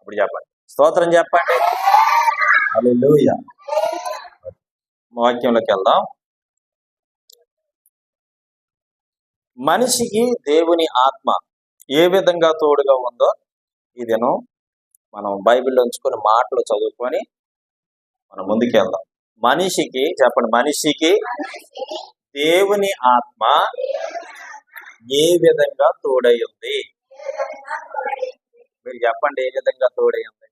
ఇప్పుడు చెప్పండి, స్తోత్రం చెప్పండి. హల్లెలూయా. వాక్యంలోకి వెళ్దాం. మనిషికి దేవుని ఆత్మ ఏ విధంగా తోడుగా ఉందో ఈ దినం మనం బైబిల్లో ఉంచుకొని మాటలు చదువుకొని మనం ముందుకెళ్దాం. మనిషికి చెప్పండి, మనిషికి దేవుని ఆత్మ ఏ విధంగా తోడై ఉంది? మీరు చెప్పండి, ఏ విధంగా తోడై ఉంది?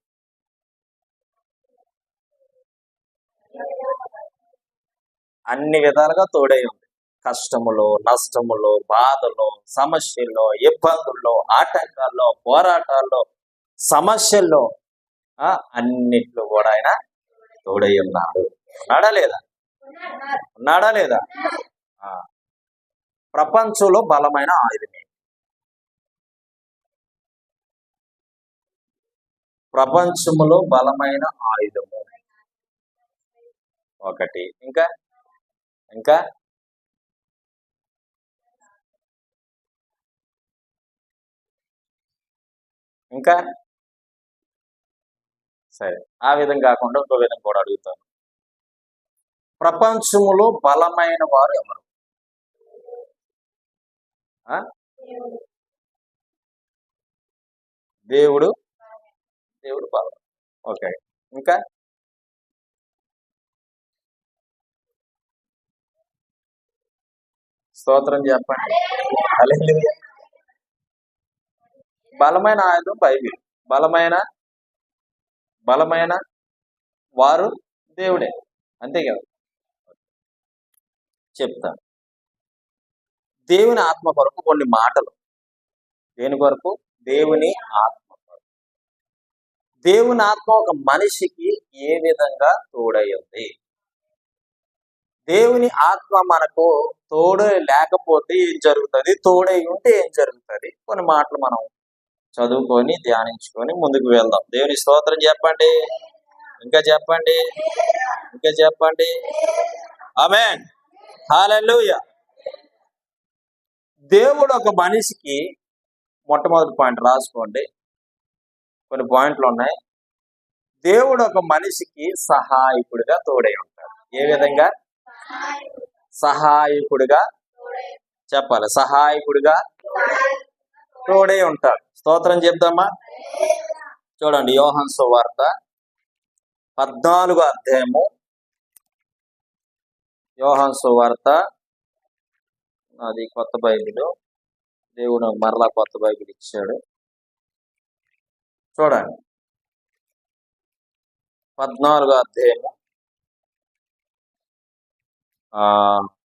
అన్ని విధాలుగా తోడై ఉంది. కష్టములో, నష్టములో, బాధలో, సమస్యల్లో, ఇబ్బందుల్లో, ఆటంకాల్లో, పోరాటాల్లో, సమస్యల్లో అన్నిట్లో కూడా ఆయన తోడై ఉన్నాడు. ఉన్నాడా లేదా? ఉన్నాడా లేదా? ప్రపంచంలో బలమైన ఆయుధమే. ప్రపంచములో బలమైన ఆయుధము ఒకటి. ఇంకా ఇంకా ఇంకా సరే, ఆ విధంగా కాకుండా ఇంకో విధంగా కూడా అడుగుతాను. ప్రపంచములో బలమైన వారు ఎవరు? దేవుడు. దేవుడు బలం. ఓకే, ఇంకా స్తోత్రం చెప్పండి. హల్లెలూయా. బలమైన ఆయుధం బైబిల్. బలమైన వారు దేవుడే, అంతే కదా. చెప్తాను. దేవుని ఆత్మ కొరకు కొన్ని మాటలు. దేని కొరకు? దేవుని ఆత్మ కొరకు. దేవుని ఆత్మ ఒక మనిషికి ఏ విధంగా తోడై ఉంది? దేవుని ఆత్మ మనకు తోడు లేకపోతే ఏం జరుగుతుంది? తోడై ఉంటే ఏం జరుగుతుంది? కొన్ని మాటలు మనం చదువుకొని ధ్యానించుకొని ముందుకు వెళ్దాం. దేవుని స్తోత్రం చెప్పండి. ఇంకా చెప్పండి. ఇంకా చెప్పండి. ఆమేన్. హల్లెలూయా. దేవుడు ఒక మనిషికి, మొట్టమొదటి పాయింట్ రాసుకోండి, కొన్ని పాయింట్లు ఉన్నాయి. దేవుడు ఒక మనిషికి సహాయకుడిగా తోడై ఉంటాడు. ఏ విధంగా? సహాయకుడిగా చెప్పాలి. సహాయకుడిగా తోడై ఉంటాడు. స్తోత్రం చెప్దామా? చూడండి, యోహాను సువార్త 14వ అధ్యాయము. యోహాను సువార్త, అది కొత్త బైబిల్, దేవుడు మరలా కొత్త బైబిల్ ఇచ్చాడు. చూడండి, 14వ అధ్యాయము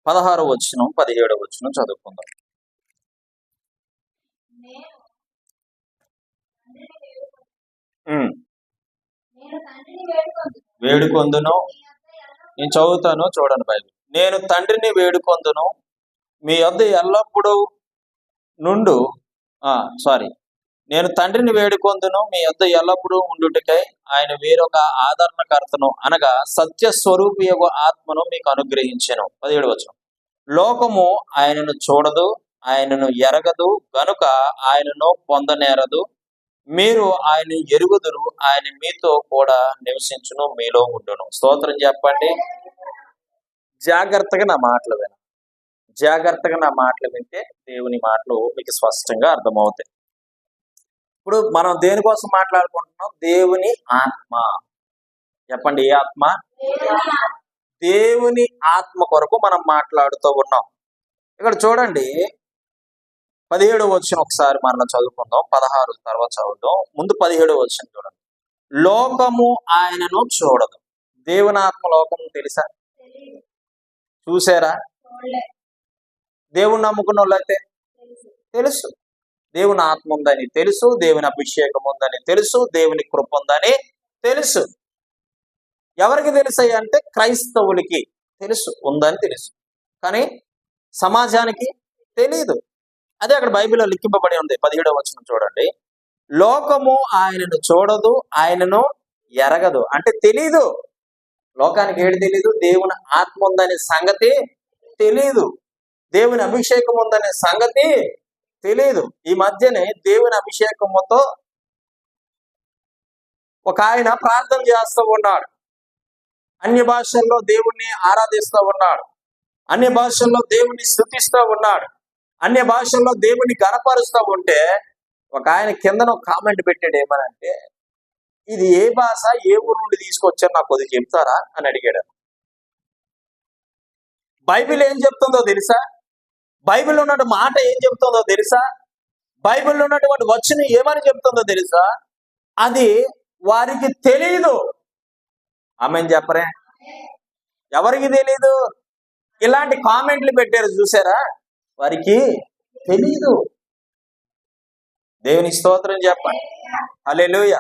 16వ వచనం 17వ వచనం చదువుకుందాం. వేడుకొందును, నేను చదువుతాను చూడండి బైబిల్. నేను తండ్రిని వేడుకొందును, మీ యొద్ద ఎల్లప్పుడూ నుండు నేను తండ్రిని వేడుకొందును, మీ యొద్ద ఎల్లప్పుడూ ఉండుటకై ఆయన వేరొక ఆదరణకర్తను అనగా సత్య స్వరూపి యొక్క ఆత్మను మీకు అనుగ్రహించెను. 17వ వచనం. లోకము ఆయనను చూడదు, ఆయనను ఎరగదు గనుక ఆయనను పొందనేరదు. మీరు ఆయన ఎరుగుదురు, ఆయన మీతో కూడా నివసించును, మీలో ఉండును. స్తోత్రం చెప్పండి. జాగ్రత్తగా నా మాటలు విన. జాగ్రత్తగా నా మాటలు వింటే దేవుని మాటలు మీకు స్పష్టంగా అర్థమవుతాయి. ఇప్పుడు మనం దేనికోసం మాట్లాడుకుంటున్నాం? దేవుని ఆత్మ. చెప్పండి, ఏ ఆత్మ? దేవుని ఆత్మ కొరకు మనం మాట్లాడుతూ ఉన్నాం. ఇక్కడ చూడండి, 17వ వచనం ఒకసారి మనం చదువుకుందాం. 16 తర్వాత చదువుదాం. ముందు 17వ వచనం చూడండి. లోకము ఆయనను చూడదు. దేవుని ఆత్మ లోకము తెలుసా? చూసారా? దేవుని నమ్ముకున్న వాళ్ళైతే తెలుసు. దేవుని ఆత్మ ఉందని తెలుసు, దేవుని అభిషేకం ఉందని తెలుసు, దేవుని కృప ఉందని తెలుసు. ఎవరికి తెలుసాయి అంటే క్రైస్తవులకి తెలుసు, ఉందని తెలుసు. కానీ సమాజానికి తెలీదు. అదే అక్కడ బైబిల్లో లిఖింపబడి ఉంది. 17వ వచనం చూడండి. లోకము ఆయనను చూడదు, ఆయనను ఎరగదు. అంటే తెలీదు. లోకానికి ఏడు తెలీదు? దేవుని ఆత్మ ఉందనే సంగతి తెలీదు, దేవుని అభిషేకం ఉందనే సంగతి తెలీదు. ఈ మధ్యనే దేవుని అభిషేకముతో ఒక ఆయన ప్రార్థన చేస్తూ ఉన్నాడు, అన్య భాషల్లో దేవుణ్ణి ఆరాధిస్తూ ఉన్నాడు, అన్య భాషల్లో దేవుణ్ణి స్తుతిస్తూ ఉన్నాడు, అన్య భాషల్లో దేవుణ్ణి గణపరుస్తూ ఉంటే ఒక ఆయన కిందన ఒక కామెంట్ పెట్టాడు, ఏమనంటే ఇది ఏ భాష, ఏ ఊరు నుండి తీసుకొచ్చారు నాకు కొద్దిగా చెప్తారా అని అడిగాడు. బైబిల్ ఏం చెప్తుందో తెలుసా? బైబిల్లో ఉన్న మాట ఏం చెప్తుందో తెలుసా? బైబిల్లో ఉన్నటువంటి వచనం ఏమని చెప్తుందో తెలుసా? అది వారికి తెలియదు. ఆమెన్ చెప్పరే? ఎవరికి తెలియదు? ఇలాంటి కామెంట్లు పెట్టారు చూసారా, వారికి తెలియదు. దేవుని స్తోత్రం చెప్పండి. హల్లెలూయా.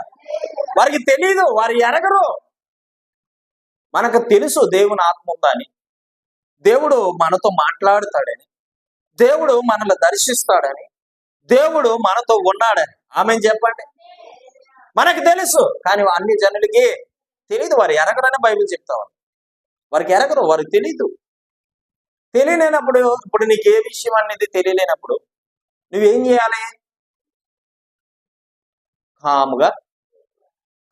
వారికి తెలియదు, వారు ఎరగరు. మనకు తెలుసు దేవుని ఆత్మ ఉందని, దేవుడు మనతో మాట్లాడుతాడని, దేవుడు మనల్ని దర్శిస్తాడని, దేవుడు మనతో ఉన్నాడని. ఆమెన్ చెప్పండి. మనకు తెలుసు, కానీ అన్ని జనులకి తెలియదు, వారు ఎరగరని బైబిల్ చెప్తా ఉంది. వారికి ఎరగరు, వారికి తెలీదు. తెలియలేనప్పుడు, ఇప్పుడు నీకు ఏ విషయం అనేది తెలియలేనప్పుడు నువ్వేం చేయాలి? కాముగా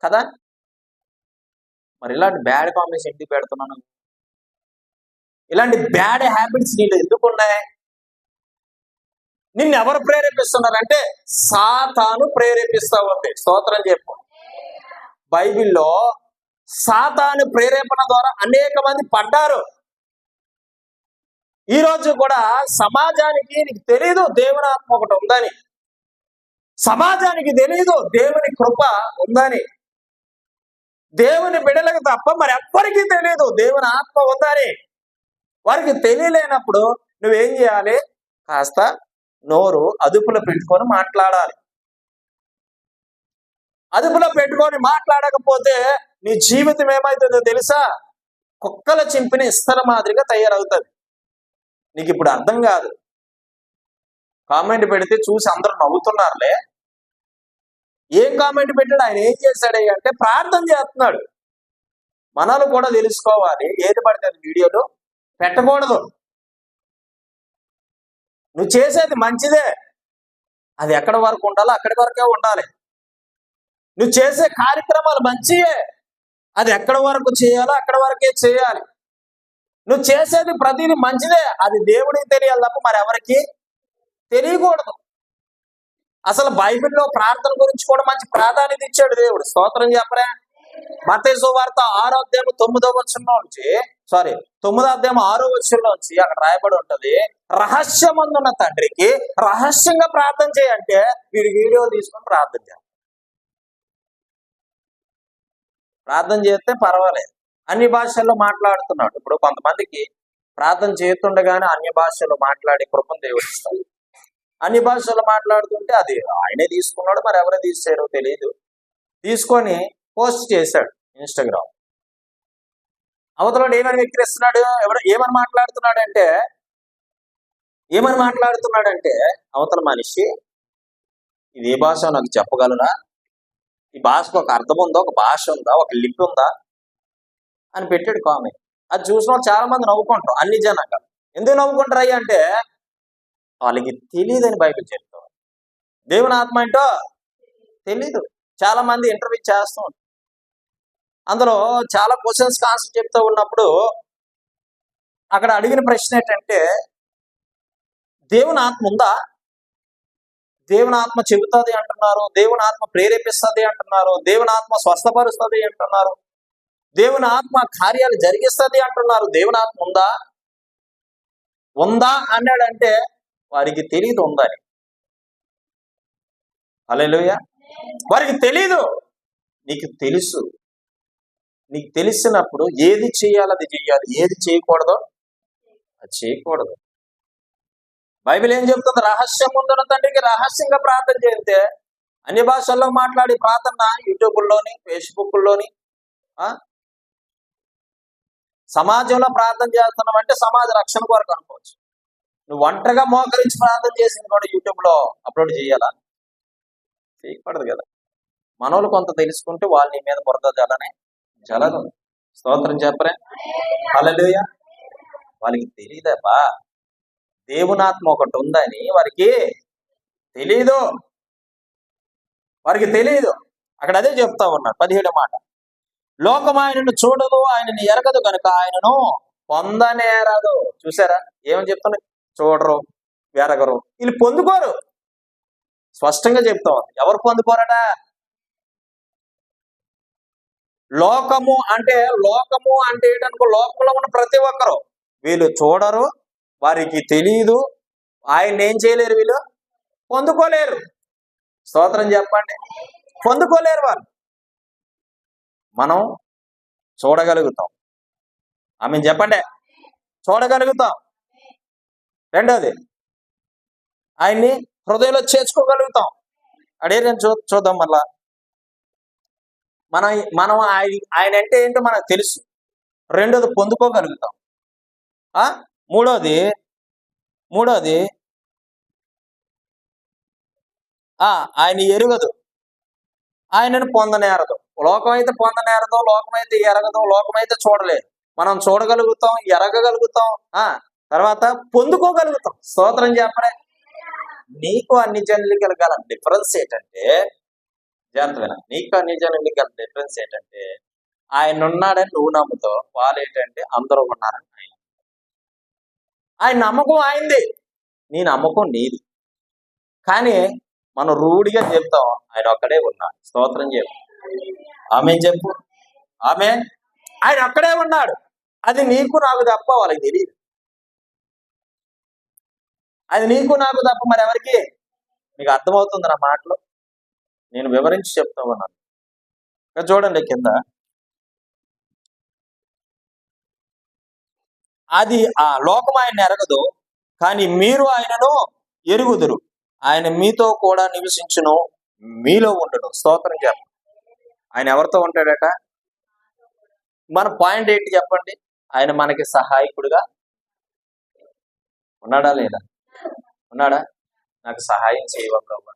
కదా. మరి ఇలాంటి బ్యాడ్ కామెంట్స్ ఎందుకు పెడుతున్నాను? ఇలాంటి బ్యాడ్ హ్యాబిట్స్ నీళ్ళు ఎందుకు ఉన్నాయి? నిన్ను ఎవరు ప్రేరేపిస్తున్నారంటే సాతాను ప్రేరేపిస్తా ఉంది. స్తోత్రం చెప్పు. బైబిల్లో సాతాను ప్రేరేపణ ద్వారా అనేక మంది పడ్డారు. ఈ రోజు కూడా సమాజానికి నీకు తెలియదు దేవుని ఆత్మ ఒకటి ఉందని, సమాజానికి తెలియదు దేవుని కృప ఉందని, దేవుని బిడ్డలకు తప్ప మరి ఎవ్వరికీ తెలియదు దేవుని ఆత్మ ఉందని. వారికి తెలియలేనప్పుడు నువ్వేం చేయాలి? కాస్త నోరు అదుపులో పెట్టుకొని మాట్లాడాలి. అదుపులో పెట్టుకొని మాట్లాడకపోతే నీ జీవితం ఏమవుతుందో తెలుసా? కుక్కల చింపిన ఇస్తర మాదిరిగా తయారవుతుంది. నీకు ఇప్పుడు అర్థం కాదు. కామెంట్ పెడితే చూసి అందరూ నవ్వుతున్నారులే. ఏం కామెంట్ పెట్టాడు? ఆయన ఏం చేశాడు అంటే ప్రార్థన చేస్తున్నాడు. మనలు కూడా తెలుసుకోవాలి, ఏది పడితే అది వీడియోలో పెట్టకూడదు. నువ్వు చేసేది మంచిదే, అది ఎక్కడి వరకు ఉండాలో అక్కడి వరకే ఉండాలి. నువ్వు చేసే కార్యక్రమాలు మంచియే, అది ఎక్కడి వరకు చేయాలో అక్కడి వరకే చేయాలి. నువ్వు చేసేది ప్రతిదీ మంచిదే, అది దేవుడికి తెలియాలి తప్ప మరి ఎవరికి తెలియకూడదు. అసలు బైబిల్లో ప్రార్థన గురించి కూడా మంచి ప్రాధాన్యత ఇచ్చాడు దేవుడు. స్తోత్రం చెప్పరా? మత్తయి సువార్త 6వ అధ్యాయం 9వ వచనం నుంచి 9వ అధ్యాయం 6వ వచనం నుంచి అక్కడ రాయబడి ఉంటది, రహస్యమందున్న తండ్రికి రహస్యంగా ప్రార్థన చేయంటే వీడు వీడియో తీసుకొని ప్రార్థన చేయాలి. ప్రార్థన చేస్తే పర్వాలేదు, అన్ని భాషల్లో మాట్లాడుతున్నాడు. ఇప్పుడు కొంతమందికి ప్రార్థన చేస్తుండగానే అన్య భాషలో మాట్లాడే కృపను దేవుడు ఇస్తాడు. అన్ని భాషల్లో మాట్లాడుతుంటే అది ఆయనే తీసుకున్నాడు, మరి ఎవరో తీసారో తెలియదు, తీసుకొని పోస్ట్ చేశాడు ఇన్స్టాగ్రామ్. అవతల ఏమని వ్యక్తిస్తున్నాడు, ఏమని మాట్లాడుతున్నాడంటే అవతల మనిషి ఇది ఏ భాష నాకు చెప్పగలరా, ఈ భాషకు ఒక అర్థం ఉందా, ఒక భాష ఉందా, ఒక లిపి ఉందా అని పెట్టాడు కామెంట్. అది చూసిన చాలా మంది నవ్వుకుంటారు, అన్ని జనాలు. ఎందుకు నవ్వుకుంటారు అయ్యా అంటే వాళ్ళకి తెలియదని బైబిల్ చెప్తారు. దేవుని ఆత్మ ఏంటో తెలీదు. చాలా మంది ఇంటర్వ్యూ చేస్తూ ఉంటారు, అందులో చాలా క్వశ్చన్స్ ఆన్సర్ చెప్తూ ఉన్నప్పుడు అక్కడ అడిగిన ప్రశ్న ఏంటంటే దేవుని ఆత్మ ఉందా, దేవుని ఆత్మ చెబుతుంది అంటున్నారు, దేవుని ఆత్మ ప్రేరేపిస్తుంది అంటున్నారు, దేవుని ఆత్మ స్వస్థపరుస్తుంది అంటున్నారు, దేవుని ఆత్మ కార్యాలు జరిగిస్తుంది అంటున్నారు, దేవుని ఆత్మ ఉందా అన్నాడంటే వారికి తెలియదు ఉందని. హల్లెలూయా. వారికి తెలీదు, నీకు తెలుసు. నీకు తెలిసినప్పుడు ఏది చేయాలో అది చెయ్యాలి, ఏది చేయకూడదో అది చేయకూడదు. బైబిల్ ఏం చెప్తుంది? రహస్యం ఉందన్న తండ్రికి రహస్యంగా ప్రార్థన చేస్తే అన్ని భాషల్లో మాట్లాడి ప్రార్థన యూట్యూబ్లోని ఫేస్బుక్లోని సమాజంలో ప్రార్థన చేస్తున్నావు అంటే సమాజ రక్షణ కొరకు అనుకోవచ్చు. నువ్వు ఒంటరిగా మోకరించి ప్రార్థన చేసింది కూడా యూట్యూబ్లో అప్లోడ్ చేయాలా? చేయకూడదు కదా. మనోళ్ళు కొంత తెలుసుకుంటే వాళ్ళు నీ మీద బురద జలదు. స్తోత్రం చెప్పరే? హల్లెలూయా. వాళ్ళకి తెలియదబ్బా, దేవునాత్మ ఒకటి ఉందని వారికి తెలీదు. అక్కడ అదే చెప్తా ఉన్నాడు 17వ మాట. లోకం ఆయనను చూడదు, ఆయనను ఎరగదు కనుక ఆయనను పొందనేరదు. చూసారా ఏమని చెప్తున్నా? చూడరు, ఎరగరు, వీళ్ళు పొందుకోరు. స్పష్టంగా చెప్తాం. ఎవరు పొందుకోరట? లోకము అంటే ఏంటనుకో, లోకంలో ఉన్న ప్రతి ఒక్కరు. వీళ్ళు చూడరు, వారికి తెలియదు, ఆయన ఏం చేయలేరు, వీళ్ళు పొందుకోలేరు. స్తోత్రం చెప్పండి. పొందుకోలేరు వాళ్ళు. మనం చూడగలుగుతాం. ఆమె చెప్పండి, చూడగలుగుతాం. రెండోది, ఆయన్ని హృదయంలో చేర్చుకోగలుగుతాం. అడేదని చూద్దాం మళ్ళా. మనం ఆయన అంటే ఏంటో మనకు తెలుసు. రెండోది, పొందుకోగలుగుతాం. మూడోది ఆయన ఎరుగదు, ఆయనను పొందనేరదు. లోకమైతే పొందనేరదు, లోకమైతే ఎరగదు, లోకమైతే చూడలేదు. మనం చూడగలుగుతాం, ఎరగగలుగుతాం, తర్వాత పొందుకోగలుగుతాం. స్తోత్రం చెప్పరే. నీకు అన్ని జనులకి గల డిఫరెన్స్ ఏంటంటే, జాగ్రత్తగా, నీకు అన్ని జనులకి గల డిఫరెన్స్ ఏంటంటే, ఆయన ఉన్నాడని నువ్వు నమ్ముతావు, వాళ్ళు ఏంటంటే అందరూ ఉన్నారని ఆయన నమ్మకం ఆయనది, నీ నమ్మకం నీది. కానీ మనం రూఢిగా చెప్తాం ఆయన ఒక్కడే ఉన్నాడు. స్తోత్రం చెప్పు, ఆమె చెప్పు, ఆమె ఆయన ఒక్కడే ఉన్నాడు. అది నీకు నాకు తప్ప వాళ్ళకి తెలియదు. అది నీకు నాకు తప్ప మరి ఎవరికి? మీకు అర్థమవుతుంది నా మాటలు, నేను వివరించి చెప్తా ఉన్నాను. చూడండి కింద, అది ఆ లోకం ఆయన ఎరగదు, కానీ మీరు ఆయనను ఎరుగుదురు, ఆయన మీతో కూడా నివసించును, మీలో ఉండడు. స్తోత్రం చెప్పండి. ఆయన ఎవరితో ఉంటాడట? మన పాయింట్ ఏంటి చెప్పండి? ఆయన మనకి సహాయకుడుగా ఉన్నాడా లేదా? ఉన్నాడా? నాకు సహాయం చేయవా ప్రభు.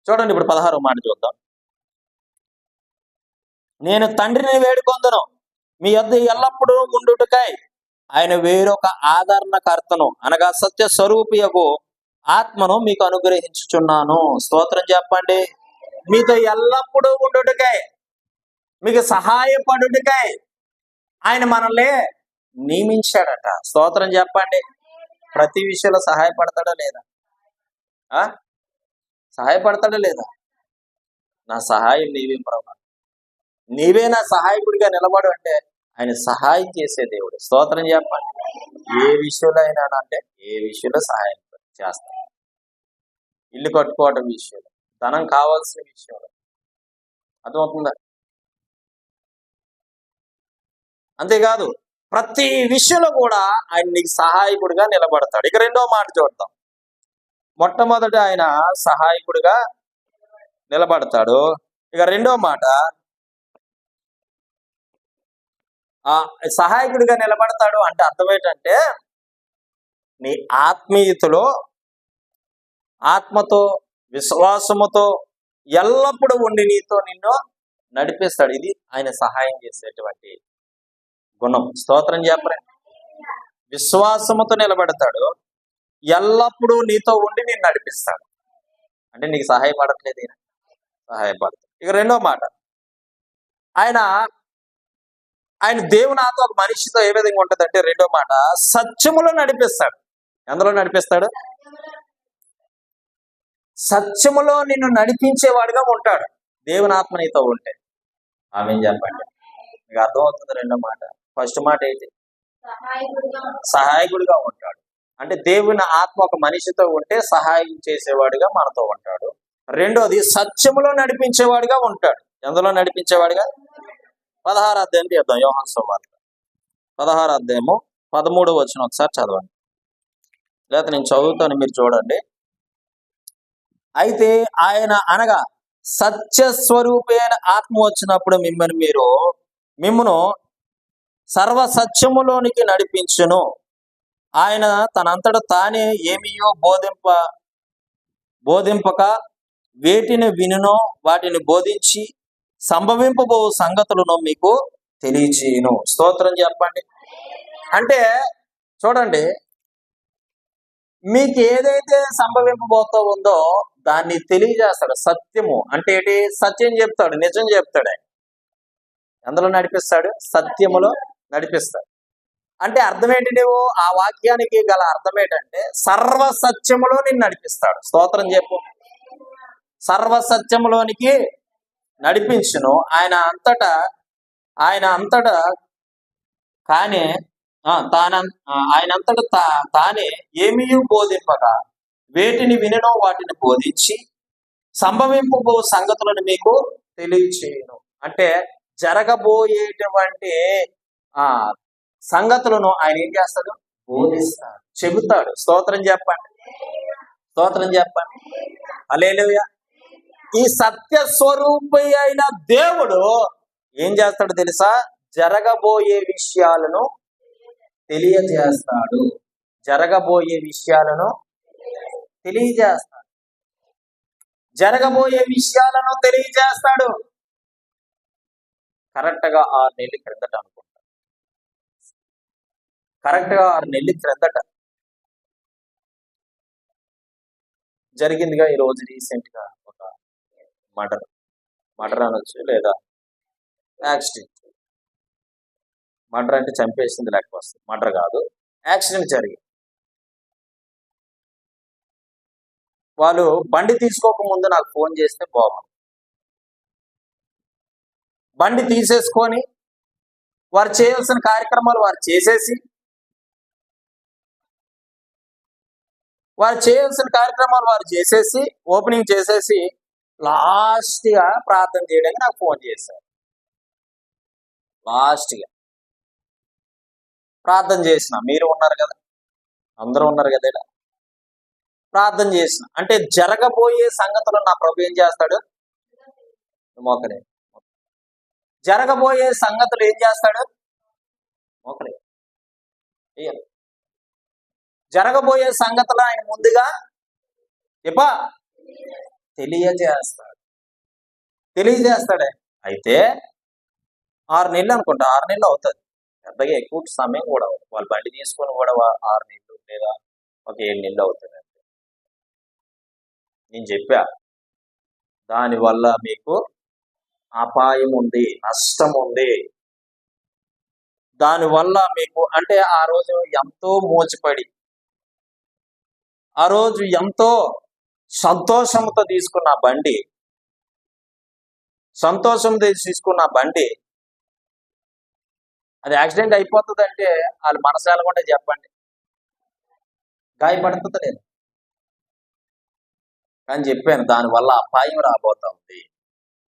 చూడండి ఇప్పుడు 16వ మాట చూద్దాం. నేను తండ్రిని వేడుకొందును, మీ యొద్ద ఎల్లప్పుడూ ఉండుటకై ఆయన వేరొక ఆదరణకర్తను అనగా సత్య స్వరూపియకు ఆత్మను మీకు అనుగ్రహించుచున్నాను. స్తోత్రం చెప్పండి. మీతో ఎల్లప్పుడూ ఉండుటకై, మీకు సహాయపడుటకై ఆయన మనల్ని నియమించాడట. స్తోత్రం చెప్పండి. ప్రతి విషయంలో సహాయపడతాడా లేదా? సహాయపడతాడా లేదా? నా సహాయం నీవే ప్రభా, నీవే నా సహాయకుడిగా నిలబడు అంటే ఆయన సహాయం చేసే దేవుడు. స్తోత్రం చెప్పండి. ఏ విషయంలో అయినా అంటే ఏ విషయంలో సహాయం చేస్తాడు. ఇల్లు కట్టుకోవడం విషయంలో, ధనం కావాల్సిన విషయంలో. అర్థమవుతుందా? అంతేకాదు ప్రతి విషయంలో కూడా ఆయన నీకు సహాయకుడిగా నిలబడతాడు. ఇక రెండో మాట చూద్దాం. మొట్టమొదట ఆయన సహాయకుడిగా నిలబడతాడు. ఇక రెండో మాట, సహాయకుడిగా నిలబడతాడు అంటే అర్థం ఏంటంటే, నీ ఆత్మీయతలో ఆత్మతో విశ్వాసముతో ఎల్లప్పుడూ ఉండి నీతో నిన్ను నడిపిస్తాడు. ఇది ఆయన సహాయం చేసేటువంటి గుణం. స్తోత్రం చెప్పరే. విశ్వాసముతో నిలబడతాడు, ఎల్లప్పుడూ నీతో ఉండి నేను నడిపిస్తాడు. అంటే నీకు సహాయపడట్లేదు, సహాయపడతాడు. ఇక రెండో మాట, ఆయన దేవుని ఆత్మ ఒక మనిషితో ఏ విధంగా ఉంటుందంటే, రెండో మాట, సత్యములో నడిపిస్తాడు. ఎందులో నడిపిస్తాడు? సత్యములో నిన్ను నడిపించేవాడుగా ఉంటాడు దేవుని ఆత్మ నీతో ఉంటే. ఆమె చెప్పండి. మీకు అర్థమవుతుంది రెండో మాట. ఫస్ట్ మాట ఏంటి? సహాయకుడిగా ఉంటాడు. అంటే దేవుని ఆత్మ ఒక మనిషితో ఉంటే సహాయం చేసేవాడిగా మనతో ఉంటాడు. రెండోది, సత్యములో నడిపించేవాడిగా ఉంటాడు. ఎందులో నడిపించేవాడిగా? 16వ అధ్యాయం తీద్దాం. యోహాను సువార్త 16వ అధ్యాయము 13వ వచనం ఒకసారి చదవండి, లేకపోతే నేను చదువుతాను, మీరు చూడండి. అయితే ఆయన అనగా సత్యస్వరూపైన ఆత్మ వచ్చినప్పుడు మిమ్మును సర్వసత్యములోనికి నడిపించును. ఆయన తనంతట తానే ఏమియో బోధింపక వేటిని వినునో వాటిని బోధించి సంభవింపబో సంగతులను మీకు తెలియచేయును. స్తోత్రం చెప్పండి. అంటే చూడండి, మీకు ఏదైతే సంభవింపబోతో ఉందో దాన్ని తెలియజేస్తాడు. సత్యము అంటే ఏంటి? సత్యం చెప్తాడు, నిజం చెప్తాడు. ఆయన ఎందులో నడిపిస్తాడు? సత్యములో నడిపిస్తాడు. అంటే అర్థం ఏంటి? నువ్వు ఆ వాక్యానికి గల అర్థం ఏంటంటే సర్వ సత్యములో నిన్ను నడిపిస్తాడు. స్తోత్రం చెప్పు. సర్వ సత్యములోనికి నడిపించును. ఆయన అంతటా కానీ ఆయన అంతటా తానే ఏమీ బోధింపక వేటిని వినో వాటిని బోధించి సంభవింపబో సంగతులను మీకు తెలియచేయను. అంటే జరగబోయేటువంటి ఆ సంగతులను ఆయన ఏం చేస్తాడు? బోధిస్తాడు, చెబుతాడు. స్తోత్రం చెప్పండి, స్తోత్రం చెప్పండి. హల్లెలూయా. ఈ సత్య స్వరూపి అయిన దేవుడు ఏం చేస్తాడు తెలుసా? జరగబోయే విషయాలను తెలియజేస్తాడు. జరగబోయే విషయాలను తెలియజేస్తాడు. జరగబోయే విషయాలను తెలియజేస్తాడు. కరెక్ట్గా 6 నెలల క్రిందట అనుకుంటా, కరెక్ట్గా 6 నెలల క్రిందట జరిగిందిగా. ఈ రోజు రీసెంట్ గా ఒక మర్డర్ అనొచ్చు, లేదా యాక్సిడెంట్. మర్డర్ అంటే చంపేసింది లేకపోతే మర్డర్ కాదు, యాక్సిడెంట్ జరిగింది. వాళ్ళు బండి తీసుకోకముందు నాకు ఫోన్ చేస్తే బాగుంది. బండి తీసేసుకొని వారు చేయాల్సిన కార్యక్రమాలు వారు చేసేసి ఓపెనింగ్ చేసేసి లాస్ట్గా ప్రార్థన చేయడానికి నాకు ఫోన్ చేశారు. లాస్ట్గా ప్రార్థన చేసిన, మీరు ఉన్నారు కదా, అందరూ ఉన్నారు కదా ఇలా. ప్రార్థన చేసిన అంటే జరగబోయే సంగతులు నా ప్రభు ఏం చేస్తాడు? మోకలే. జరగబోయే సంగతులు ఏం చేస్తాడు? మోకలే. జరగబోయే సంగతులు ఆయన ముందుగా తెలియజేస్తాడే. అయితే 6 నెలలు అనుకుంటా, 6 నెలలు అవుతుంది. పెద్దగా ఎక్కువ సమయం కూడా అవుతుంది. వాళ్ళు బండి తీసుకొని కూడా 6 నెలలు లేదా ఒక 7 నెలలు అవుతుంది. నేను చెప్పా, దానివల్ల మీకు అపాయం ఉంది, నష్టం ఉంది. దానివల్ల మీకు అంటే ఆ రోజు ఎంతో మోచిపడి, ఆ రోజు ఎంతో సంతోషంతో తీసుకున్న బండి, అది యాక్సిడెంట్ అయిపోతుంది అంటే వాళ్ళు మనసు వెళ్ళకుండా చెప్పండి, గాయపడుతుంది లేదు. కానీ చెప్పాను, దానివల్ల అపాయం రాబోతా ఉంది,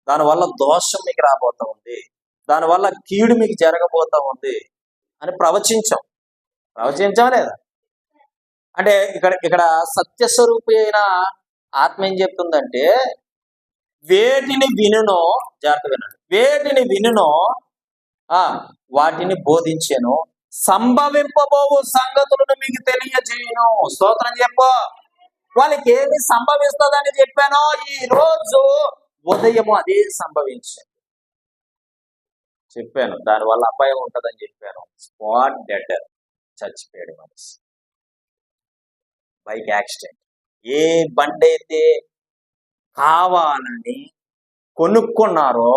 దానివల్ల దోషం మీకు రాబోతా ఉంది, దానివల్ల కీడు మీకు జరగబోతా ఉంది అని ప్రవచించాం లేదా? అంటే ఇక్కడ సత్యస్వరూపి అయిన ఆత్మ ఏం చెప్తుందంటే, వేటిని వినునో, జాగ్రత్త వినండి, వేటిని వినునో వాటిని బోధించాను, సంభవింపబోవు సంగతులను మీకు తెలియజేయను. స్తోత్రం చెప్పు. వాళ్ళకి ఏమి సంభవిస్తుందని చెప్పానో ఈ రోజు ఉదయము అదే సంభవించింది. చెప్పాను, దానివల్ల అపాయం ఉంటుందని చెప్పాను. స్పాట్ డెడ్, చచ్చిపోయాడు మనిషి. Bike accident. ఏ బండి అయితే కావాలని కొనుక్కున్నారో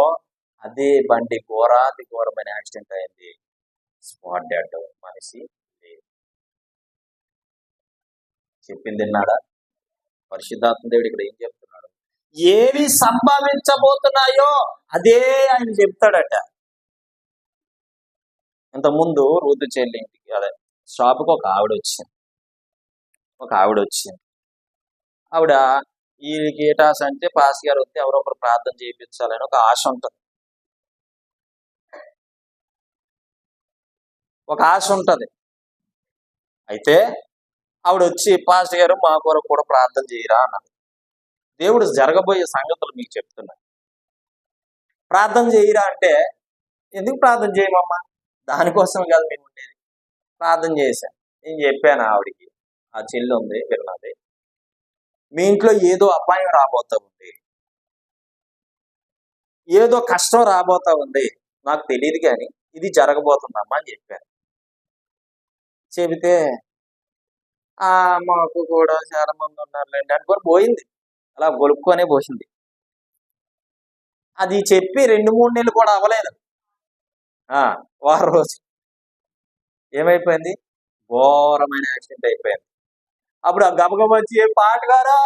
అదే బండి ఘోరమైన యాక్సిడెంట్ అయింది. స్పాట్ డెడ్, మనిషి చెప్పింది విన్నాడా? పరిశుద్ధాత్మ దేవుడు ఇక్కడ ఏం చెప్తున్నాడు? ఏవి సంభవించబోతున్నాయో అదే ఆయన చెప్తాడట. ఇంతకుముందు రూతు చెల్లి ఇంటికి, అదే షాపుకి ఒక ఆవిడ వచ్చింది. ఆవిడ వీళ్ళకి ఏ ఆశ అంటే, పాస్ గారు వస్తే ఎవరో ఒకరు ప్రార్థన చేయించాలని ఒక ఆశ ఉంటుంది. అయితే ఆవిడ వచ్చి, పాస్టర్ గారు మా కొరకు కూడా ప్రార్థన చేయరా అన్నది. దేవుడు జరగబోయే సంగతులు మీకు చెప్తున్నాడు, ప్రార్థన చేయరా అంటే, ఎందుకు ప్రార్థన చేయమమ్మా? దానికోసం కాదు మేము ఉండేది. ప్రార్థన చేశాను. నేను చెప్పాను ఆవిడికి, ఆ చెల్లి ఉంది విన్నది, మీ ఇంట్లో ఏదో అపాయం రాబోతా ఉంది, ఏదో కష్టం రాబోతా ఉంది, నాకు తెలియదు కానీ ఇది జరగబోతుందమ్మా అని చెప్పాను. చెబితే మాకు కూడా చాలా మంది ఉన్నారులేండి అనుకొని పోయింది. అలా గొలుపుకొనే పోసింది. అది చెప్పి 2-3 నెలలు కూడా అవ్వలేదు. వారం రోజు ఏమైపోయింది, ఘోరమైన యాక్సిడెంట్ అయిపోయింది. అప్పుడు ఆ గబగబ వచ్చి పాట గారా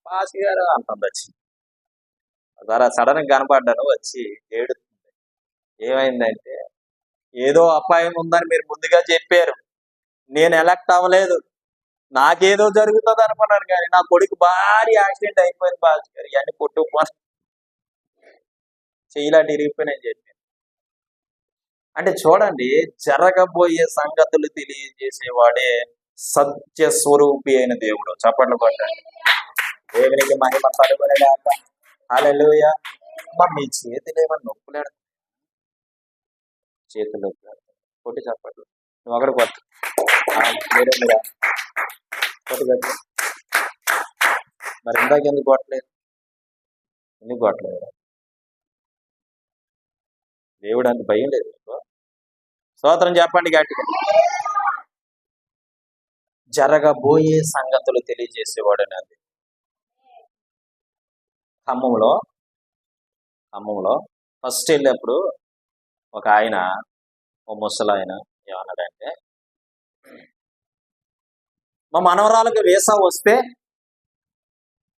పాస్ గారు అంటుంది వచ్చి. సడన్ గా కనపడ్డాను, వచ్చి ఏడుతుంది. ఏమైందంటే, ఏదో అపాయం ఉందని మీరు ముందుగా చెప్పారు, నేను ఎలక్ట్ అవ్వలేదు, నాకేదో జరుగుతుంది అనుకున్నాను, కానీ నా కొడుకు భారీ యాక్సిడెంట్ అయిపోయింది పాస్ గారు, ఇవన్నీ కొట్టుకుపోను చెయ్యిలాంటి ఇరిగిపోయినాయని చెప్పి. అంటే చూడండి, జరగబోయే సంగతులు తెలియజేసేవాడే సత్య స్వరూపి అయిన దేవుడు. చప్పట్లు కొట్టండి. దేవునికి మహిమ కలుగునుగాక. హల్లెలూయా. మీ చేతులు ఏమన్నా నొప్పులేడు, చేతులు కొట్టి చప్పట్లు. నువ్వు ఒకటి కొట్టు, కొట్టి కొట్టు. మరి ఇందాక ఎందుకు కొట్టలేదు? ఎందుకు కొట్టలేదు? దేవుడు అంత భయం లేదు మీకు? స్తోత్రం చెప్పండి గట్టిగా. జరగబోయే సంగతులు తెలియజేసేవాడు అది. ఖమ్మంలో ఫస్ట్ వెళ్ళినప్పుడు ఒక ఆయన, ఓ ముసలాయన ఏమన్నాడంటే, మా మనవరాలకి వీసా వస్తే,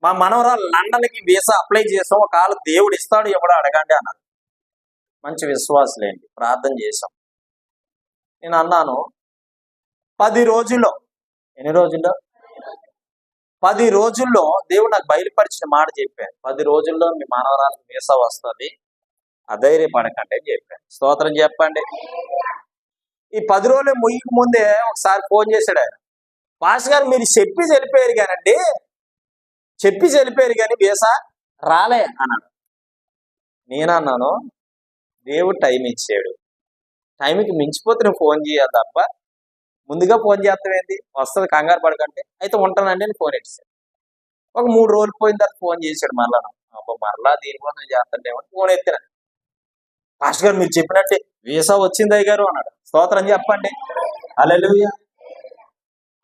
మా మనవరాలు లండన్కి వీసా అప్లై చేసాం, ఒకవేళ దేవుడు ఇస్తాడు ఎవడో అడగండి అన్నారు. మంచి విశ్వాసులేండి, ప్రార్థన చేసాం. నేను అన్నాను, 10 రోజుల్లో, ఎన్ని రోజుల్లో? 10 రోజుల్లో దేవుడు నాకు బయలుపరిచిన మాట చెప్పాను. 10 రోజుల్లో మీ మనవరాలకు వీసా వస్తుంది, అధైర్యపడకండి అని చెప్పాను. స్తోత్రం చెప్పండి. ఈ 10 రోజులు ముయ్యకు ముందే ఒకసారి ఫోన్ చేశాడు ఆయన. పాస్ గారు మీరు చెప్పి వెళ్ళిపోయారు కానండి, చెప్పి వెళ్ళిపోయారు కానీ వీసా రాలే అన్నాడు. నేనన్నాను, దేవుడు టైం ఇచ్చాడు, టైంకి మించిపోతే నువ్వు ఫోన్ చేయాలి తప్ప ముందుగా ఫోన్ చేస్తావేంటి, వస్తుంది కంగారు పడకంటే. అయితే ఉంటానండి అని ఫోన్ ఇచ్చాడు. ఒక 3 రోజులు పోయిన తర్వాత ఫోన్ చేశాడు మరలా. మరలా దీనికోసం చేస్తాడేమో ఫోన్ ఎత్తిన. పాస్టర్ గారు మీరు చెప్పినట్టే వీసా వచ్చింది అయ్యగారు అన్నాడు. స్తోత్రం చెప్పండి. హల్లెలూయా.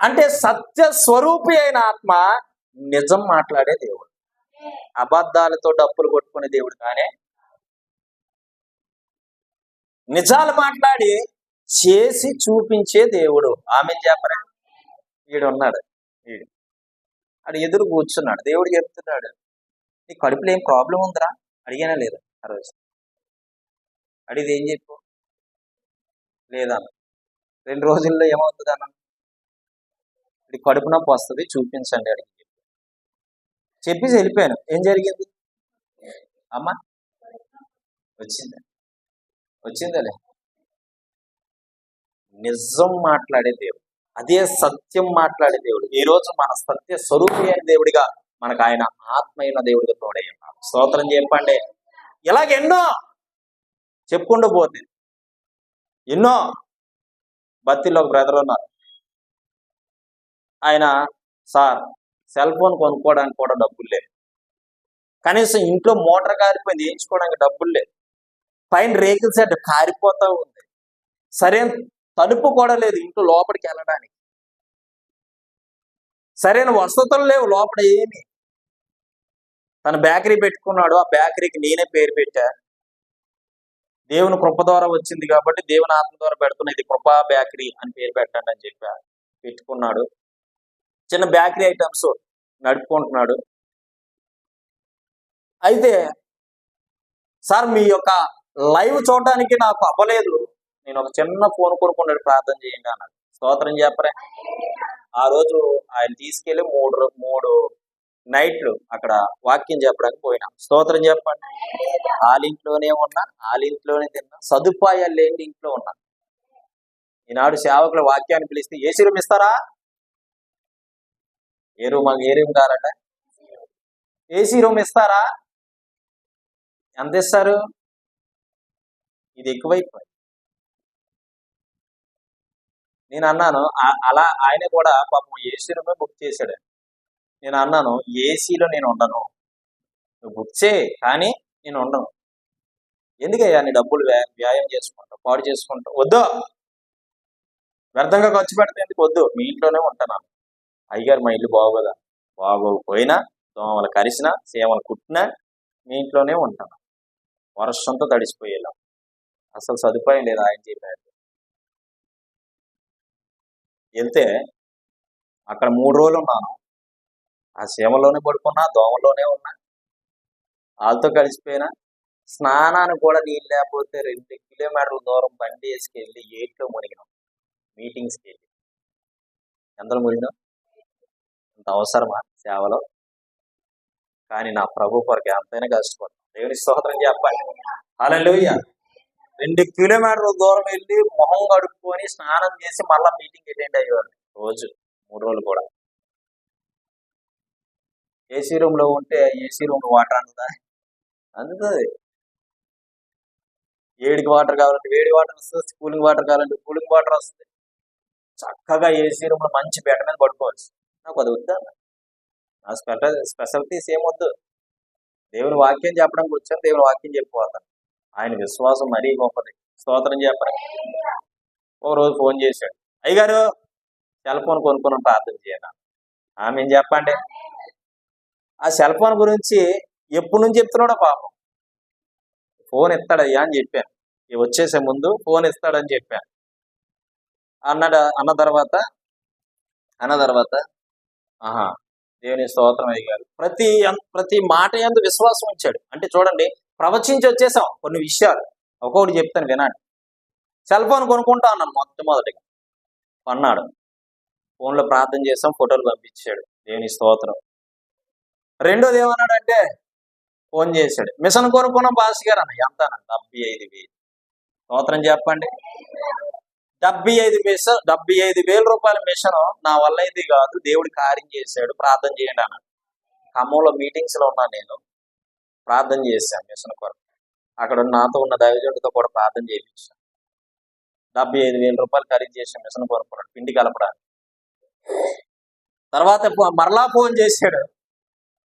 అంటే సత్య స్వరూపి అయిన ఆత్మ నిజం మాట్లాడే దేవుడు, అబద్ధాలతో డబ్బులు కొట్టుకునే దేవుడు కానీ నిజాలు మాట్లాడి చేసి చూపించే దేవుడు. ఆమె చెప్పరా? వీడున్నాడు, అది ఎదురు కూర్చున్నాడు. దేవుడు చెప్తున్నాడు, నీ కడుపులో ఏం ప్రాబ్లం ఉందిరా అడిగానా లేదా? ఆ రోజు అడిగితే ఏం చెప్పు? లేదన్న. 2 రోజుల్లో ఏమవుతుంది అన్న? ఇది కడుపు నొప్పి వస్తుంది, చూపించండి అడిగి చెప్పేసి వెళ్ళిపోయాను. ఏం జరిగింది? అమ్మా వచ్చిందలే. నిజం మాట్లాడే దేవుడు, అదే సత్యం మాట్లాడే దేవుడు. ఈ రోజు మన సత్య స్వరూపి అయిన దేవుడిగా మనకు ఆయన ఆత్మైన దేవుడిగా తోడై ఉన్నాడు. స్తోత్రం చెప్పండి. ఇలాగెన్నో చెప్పుకుంటూ పోతే ఎన్నో. బత్తిలో ఒక బ్రదర్ ఉన్నారు, ఆయన సార్ సెల్ ఫోన్ కొనుక్కోవడానికి కూడా డబ్బులు లేవు, కనీసం ఇంట్లో మోటార్ కారిపోయింది వేయించుకోవడానికి డబ్బులు లేవు, పైన రేకుల సెట్ కారిపోతా ఉంది, సరైన తలుపు కూడా లేదు ఇంట్లో లోపలికి వెళ్ళడానికి, సరైన వసతులు లేవు లోపల ఏమి. తన బేకరీ పెట్టుకున్నాడు, ఆ బేకరీకి నేనే పేరు పెట్టా. దేవుని కృప ద్వారా వచ్చింది కాబట్టి దేవుని ఆత్మ ద్వారా పెడుతున్నా, ఇది కృపా బేకరీ అని పేరు పెట్టండి అని చెప్పా. పెట్టుకున్నాడు, చిన్న బేకరీ ఐటమ్స్ నడుపుకుంటున్నాడు. అయితే సార్ మీ యొక్క లైవ్ చూడడానికి నాకు అవ్వలేదు, నేను ఒక చిన్న ఫోన్ కొనుక్కున్నాడు, ప్రార్థన చేయండి అన్నాడు. స్తోత్రం చెప్పరే. ఆ రోజు ఆయన తీసుకెళ్లి 3 నైట్లు అక్కడ వాక్యం చెప్పడానికి పోయినా. స్తోత్రం చెప్పండి. వాళ్ళింట్లోనే ఉన్నా, వాళ్ళింట్లోనే తిన్నా, సదుపాయాలు లేని ఇంట్లో ఉన్నా. ఈనాడు సేవకుల వాక్యాన్ని పిలిస్తే ఏసీ రూమ్ ఇస్తారా? ఏ రూమ్ కావాలంట? ఏసీ రూమ్ ఇస్తారా? ఎంత ఇస్తారు? ఇది ఎక్కువైపోయింది. నేను అన్నాను, అలా ఆయన కూడా పాపం ఏసీ రూమే బుక్ చేశాడు. నేను అన్నాను, ఏసీలో నేను ఉండను, నువ్వు బుక్ చేయి కానీ నేను ఉండను. ఎందుకయ్యా నీ డబ్బులు వ్యాయామం చేసుకుంటావు, పాడు చేసుకుంటావు? వద్దు, వ్యర్థంగా ఖర్చు పెడితే ఎందుకు? వద్దు, మీ ఇంట్లోనే ఉంటాను. అయ్యగారు మా ఇల్లు బాగోదా? బాగోకపోయినా దోమలు కరిసినా సేమలు కుట్టినా మీ ఇంట్లోనే ఉంటాను. వర్షంతో తడిసిపోయేలా, అసలు సదుపాయం లేదు. ఆయన చెప్పాడు వెళ్తే అక్కడ 3 రోజులు ఉన్నాను. ఆ సీమలోనే పడుకున్నా, దోమలోనే ఉన్నా, వాళ్ళతో కలిసిపోయినా. స్నానానికి కూడా నీళ్ళు లేకపోతే 2 కిలోమీటర్ల దూరం బండి వేసుకెళ్ళి ఏట్లో మునిగినాం. మీటింగ్స్కి వెళ్ళి ఎందరూ మునిగినాం. అంత అవసరమా సేవలో? కానీ నా ప్రభు కొరకు ఎంతైనా కష్టపడతాం. దేవుని స్తోత్రం చెప్పండి. హల్లెలూయా. 2 కిలోమీటర్ల దూరం వెళ్ళి మొహం కడుక్కొని స్నానం చేసి మళ్ళా మీటింగ్ అటెండ్ అయ్యేవాళ్ళు రోజు 3 రోజులు కూడా. ఏసీ రూమ్ లో ఉంటే ఏసీ రూమ్ వాటర్ అందుదా? అందుతుంది. వేడికి వాటర్ కావాలంటే వేడి వాటర్ వస్తుంది, కూలింగ్ వాటర్ కావాలంటే కూలింగ్ వాటర్ వస్తుంది. చక్కగా ఏసీ రూమ్ లో మంచి బెడ్ మీద పడుకోవచ్చు. నాకు అది వద్దా? నా స్పెషాలిటీస్ ఏమొద్దు. దేవుని వాక్యం చెప్పడానికి వచ్చాను, దేవుని వాక్యం చెప్పిపోతాను. ఆయన విశ్వాసం మరీ గొప్పది. స్తోత్రం చెప్పండి. ఓ రోజు ఫోన్ చేశాడు, అయ్యగారు సెల్ ఫోన్ కొనుక్కుని ప్రార్థన చేయాలి. ఆమె చెప్పండి. ఆ సెల్ ఫోన్ గురించి ఎప్పటి నుంచి చెప్తున్నాడో పాపం. ఫోన్ ఇస్తాడయ్యా అని చెప్పాను, వచ్చేసే ముందు ఫోన్ ఇస్తాడని చెప్పాను. అన్న తర్వాత ఆహా దేవుని స్తోత్రం అయ్యారు. ప్రతి మాట యందు విశ్వాసం ఉంచాడు. అంటే చూడండి, ప్రవచించి వచ్చేసాం కొన్ని విషయాలు. ఒక్కొక్కటి చెప్తాను వినండి. సెల్ ఫోన్ కొనుక్కుంటా అన్నాను మొట్టమొదటిగా. కొన్నాడు. ఫోన్లో ప్రార్థన చేసాం, ఫోటోలు పంపించాడు. దేవుని స్తోత్రం. రెండోది ఏమన్నాడంటే ఫోన్ చేశాడు, మిషన్ కొనుక్కున్నాం పాస్ గారు అన్న. ఎంత అన్న? 75,000. స్తోత్రం చెప్పండి. 75,000 రూపాయల మిషన్ నా వల్ల ఇది కాదు, దేవుడు కార్యం చేశాడు, ప్రార్థన చేయండి అన్నాడు. ఖమ్మంలో మీటింగ్స్ లో ఉన్నాను నేను. ప్రార్థన చేశాను మిషన్ కొరకు. అక్కడ నాతో ఉన్న దైవజనుడితో కూడా ప్రార్థన చేయించాను. 75,000 రూపాయలు ఖరీదు చేశాను మిషన్ కొనుక్కున్నాడు, పిండి కలపడానికి. తర్వాత మరలా ఫోన్ చేశాడు,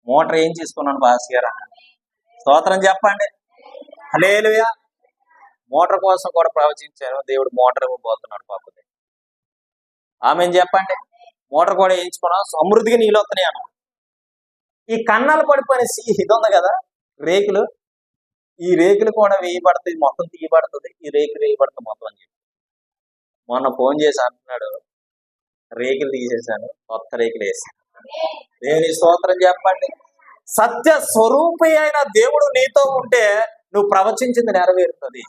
మోటార్ ఏం చేసుకున్నాను పాస్ గారు అన్నాడు. స్తోత్రం చెప్పండి. హల్లెలూయా. మోటార్ కోసం కూడా ప్రవచించాను, దేవుడు మోటార్ ఇవ్వబోతున్నాడు పాపది. ఆమె చెప్పండి. మోటార్ కూడా వేయించుకున్నాం, సమృద్ధిగా నీళ్ళు వస్తున్నాయి అన్నాడు. ఈ కన్నాలు పడిపోయిన ఇది ఉంది కదా రేకులు, ఈ రేకులు కూడా వేయబడుతుంది, మొత్తం తీయబడుతుంది, ఈ రేకులు వేయబడుతుంది మొత్తం అని చెప్పి మొన్న ఫోన్ చేసి అంటున్నాడు, రేకులు తీసేశాను, కొత్త రేకులు వేసాను. దేవుని స్తోత్రం చెప్పండి. సత్య స్వరూపి అయిన దేవుడు నీతో ఉంటే నువ్వు ప్రవచించింది నెరవేరుతుంది.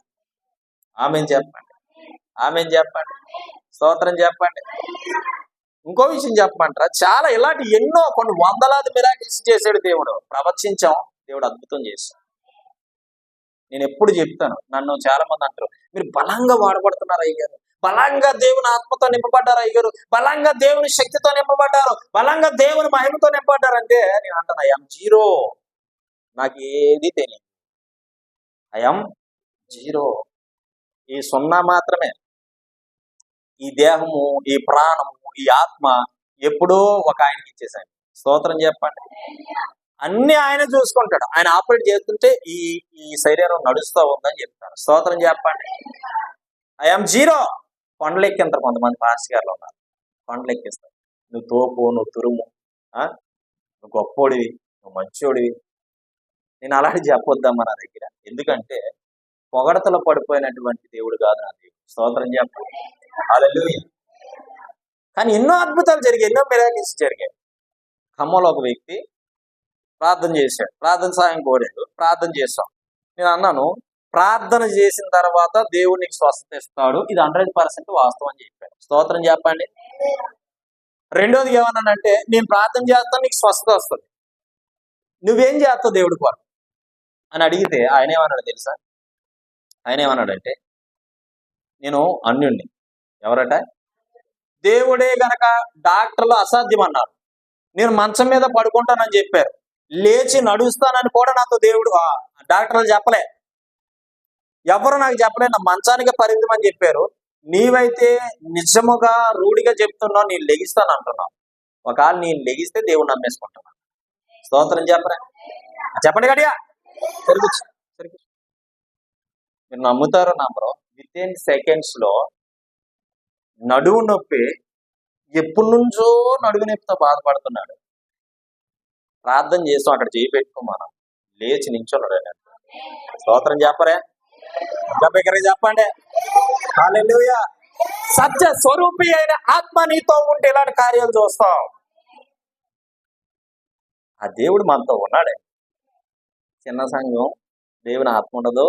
ఆమెన్ చెప్పండి. ఆమెన్ చెప్పండి. స్తోత్రం చెప్పండి. ఇంకో విషయం చెప్పమంటారా, చాలా ఇలాంటి ఎన్నో కొన్ని వందలాది మిరాకిల్స్ చేశాడు దేవుడు. ప్రవచించాం, దేవుడు అద్భుతం చేశాడు. నేను ఎప్పుడు చెప్తాను, నన్ను చాలా మంది అంటారు, మీరు బలంగా వాడబడుతున్నారు అయ్యారు, బలంగా దేవుని ఆత్మతో నింపబడ్డారు అయ్యారు, బలంగా దేవుని శక్తితో నింపబడ్డారు, బలంగా దేవుని మహిమతో నింపబడ్డారు అంటే నేను అంటాను, ఐఎమ్ జీరో. నాకు ఏది తెలియదు. I'm zero. ఈ 0 మాత్రమే. ఈ దేహము, ఈ ప్రాణము, ఈ ఆత్మ ఎప్పుడో ఒక ఆయనకి ఇచ్చేసాను. స్తోత్రం చెప్పండి. అన్ని ఆయన చూసుకుంటాడు. ఆయన ఆపరేట్ చేస్తుంటే ఈ శరీరం నడుస్తూ ఉందని చెప్తాను. స్తోత్రం చెప్పండి. I'm zero. కొండలు ఎక్కింటారు కొంతమంది పాస్టర్ గారులు ఉన్నారు, కొండలు ఎక్కిస్తారు. నువ్వు తోపు, నువ్వు తురుము, నువ్వు గొప్పోడివి, నువ్వు మంచోడివి. నేను అలాంటి చెప్పొద్దమ్మా నా దగ్గర. ఎందుకంటే పొగడతలో పడిపోయినటువంటి దేవుడు కాదు నా దేవుడు. స్తోత్రం చెప్పండి. హల్లెలూయా. కానీ ఎన్నో అద్భుతాలు జరిగాయి, ఎన్నో మిరాకిల్స్ జరిగాయి. ఖమ్మంలో ఒక వ్యక్తి ప్రార్థన చేశాడు, ప్రార్థన సాయం కోరాడు, ప్రార్థన చేశాం. నేను అన్నాను, ప్రార్థన చేసిన తర్వాత దేవుడు నీకు స్వస్థత ఇస్తాడు, ఇది 100% వాస్తవం అని చెప్పాడు. స్తోత్రం చెప్పండి. రెండోది ఏమన్నానంటే, నేను ప్రార్థన చేస్తాను, నీకు స్వస్థత వస్తుంది, నువ్వేం చేస్తావు దేవుడి కొరకు అని అడిగితే ఆయన ఏమన్నాడు తెలుసా? ఆయన ఏమన్నాడంటే, నేను అన్యుణ్ణి. ఎవరట? దేవుడే గనక డాక్టర్లు అసాధ్యం అన్నారు, నేను మంచం మీద పడుకుంటానని చెప్పారు, లేచి నడుస్తానని కూడా నాతో దేవుడు డాక్టర్లు చెప్పలే, ఎవరు నాకు చెప్పలే, నా మంచానికి పరిమితం అని చెప్పారు. నీవైతే నిజముగా రూఢిగా చెప్తున్నావు, నేను లెగిస్తాను అంటున్నావు. ఒకవేళ నేను లెగిస్తే దేవుడు నమ్మేసుకుంటున్నాను. స్తోత్రం చెప్పరా? చెప్పండి గడియా. మీరు నమ్ముతారో నమ్మరో, వితిన్ సెకండ్స్ లో నడువు నొప్పి, ఎప్పటి నుంచో నడువు నొప్పితో బాధపడుతున్నాడు, ప్రార్థన చేస్తాం, అక్కడ చేయి పెట్టుకోమనం లేచి నించున్నాడు ఆయన. స్తోత్రం చెప్పరే, ఇంకా బిగ్గరగా చెప్పండి. హల్లెలూయా. సత్య స్వరూపి అయిన ఆత్మ నీతో ఉంటే ఇలాంటి కార్యాలు చూస్తాం. ఆ దేవుడు మనతో ఉన్నాడే. చిన్న సంఘం, దేవుని ఆత్మ ఉండదు,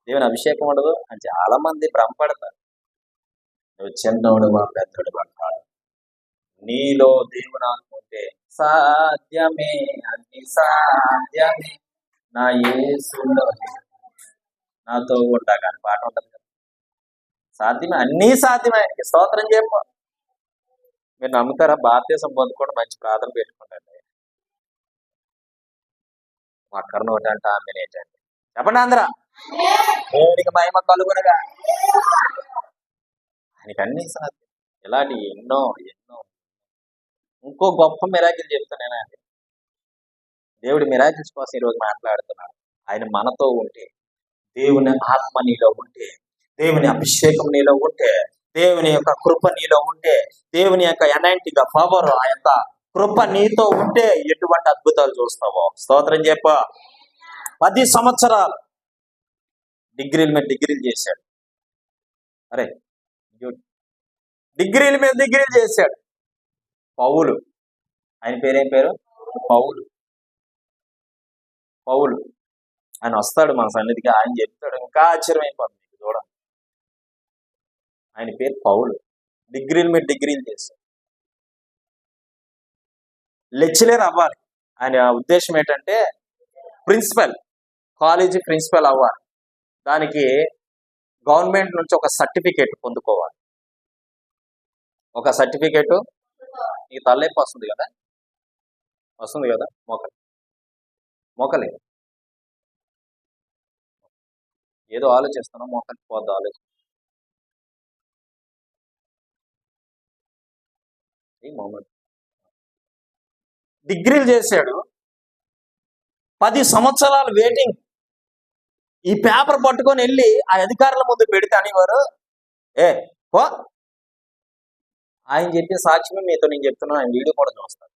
దేవుని అభిషేకం ఉండదు అని చాలా మంది భ్రమపడతారు. నువ్వు చిన్నోడు మా పెద్దోడు కాదు. నీలో దేవుని ఆత్మ ఉంటే సాధ్యమే, అన్ని సాధ్యమే నా యేసులో నాతో ఉంటా. కానీ పాట ఉంటుంది కదా, సాధ్యమే, అన్నీ సాధ్యమే ఆయనకి. స్తోత్రం చెప్ప. మీరు నమ్ముతారా? భారతదేశం పొందుకోవడం మంచి ప్రార్థన పెట్టుకుంటారు. అక్కడను ఒకటి అంటే ఆమె ఏంటండి చెప్పండి అందరూ. దేవునికి మహిమ కలుగునగా. ఆయనకి అన్ని సాధ్యం. ఇలాంటి ఎన్నో ఎన్నో. ఇంకో గొప్ప మిరాకిల్ చెప్తానేనండి. దేవుడి మిరాకిల్స్ కోసం ఈరోజు మాట్లాడుతున్నాడు. ఆయన మనతో ఉంటే, దేవుని ఆత్మ నీలో ఉంటే, దేవుని అభిషేకం నీలో ఉంటే, దేవుని యొక్క కృప నీలో ఉంటే, దేవుని యొక్క ఎనాయింటిగా పవర్, ఆ యొక్క కృప నీతో ఉంటే ఎటువంటి అద్భుతాలు చూస్తావో. స్తోత్రం చెప్ప. 10 సంవత్సరాలు డిగ్రీల మీద డిగ్రీలు చేశాడు. అరే డిగ్రీల మీద డిగ్రీలు చేశాడు. పౌలు, ఆయన పేరేం పేరు? పౌలు. పౌలు ఆయన వస్తాడు మన సన్నిధికి, ఆయన చెప్తాడు, ఇంకా ఆశ్చర్యమైపోతుంది మీకు చూడండి. ఆయన పేరు పౌలు. డిగ్రీల మీద డిగ్రీలు చేశాడు. లెక్చరర్ అవ్వాలి. ఆయన ఉద్దేశం ఏంటంటే ప్రిన్సిపల్, కాలేజీ ప్రిన్సిపల్ అవ్వాలి. దానికి గవర్నమెంట్ నుంచి ఒక సర్టిఫికేట్ పొందుకోవాలి. ఒక సర్టిఫికేట్. నీకు తలనొప్పి వస్తుంది కదా, వస్తుంది కదా, మొక్కలే ఏదో ఆలోచిస్తున్నా, మొక్కలి పోద్దు ఆలోచన. డిగ్రీలు చేశాడు. 10 సంవత్సరాలు వెయిటింగ్. ఈ పేపర్ పట్టుకొని వెళ్ళి ఆ అధికారుల ముందు పెడితే అనేవారు, ఏ పో, ఆయన చెప్పిన సాక్ష్యమే మీతో నేను చెప్తున్నాను, ఆయన వీడియో కూడా చూస్తాను,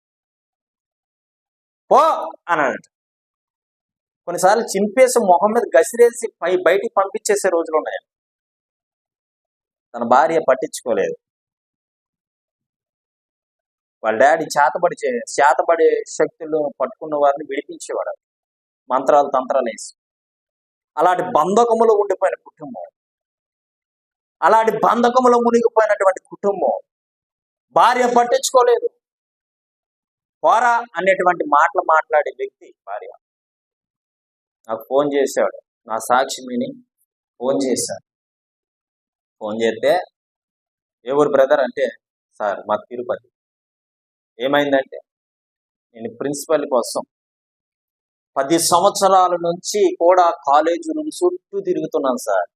పో అన్నాడు. కొన్నిసార్లు చింపేసి మొహం మీద గసిరేసి బయటికి పంపించేసే రోజులు ఉన్నాయి. తన భార్య పట్టించుకోలేదు. వాళ్ళ డాడీ చేతబడే శక్తులు పట్టుకున్న వారిని విడిపించేవాడు, మంత్రాలు తంత్రాలు వేసి. అలాంటి బంధకములో ఉండిపోయిన కుటుంబం, అలాంటి బంధకములో మునిగిపోయినటువంటి కుటుంబం. భార్య పట్టించుకోలేదు. పోరా అనేటువంటి మాటలు మాట్లాడే వ్యక్తి భార్య. నాకు ఫోన్ చేశాడు, నా సాక్షి విని ఫోన్ చేశాడు. ఫోన్ చేస్తే ఏ ఊరు బ్రదర్ అంటే, సార్ మా తిరుపతి. ఏమైందంటే, నేను ప్రిన్సిపల్ కోసం 10 సంవత్సరాల నుంచి కూడా కాలేజీలు చుట్టూ తిరుగుతున్నాను సార్.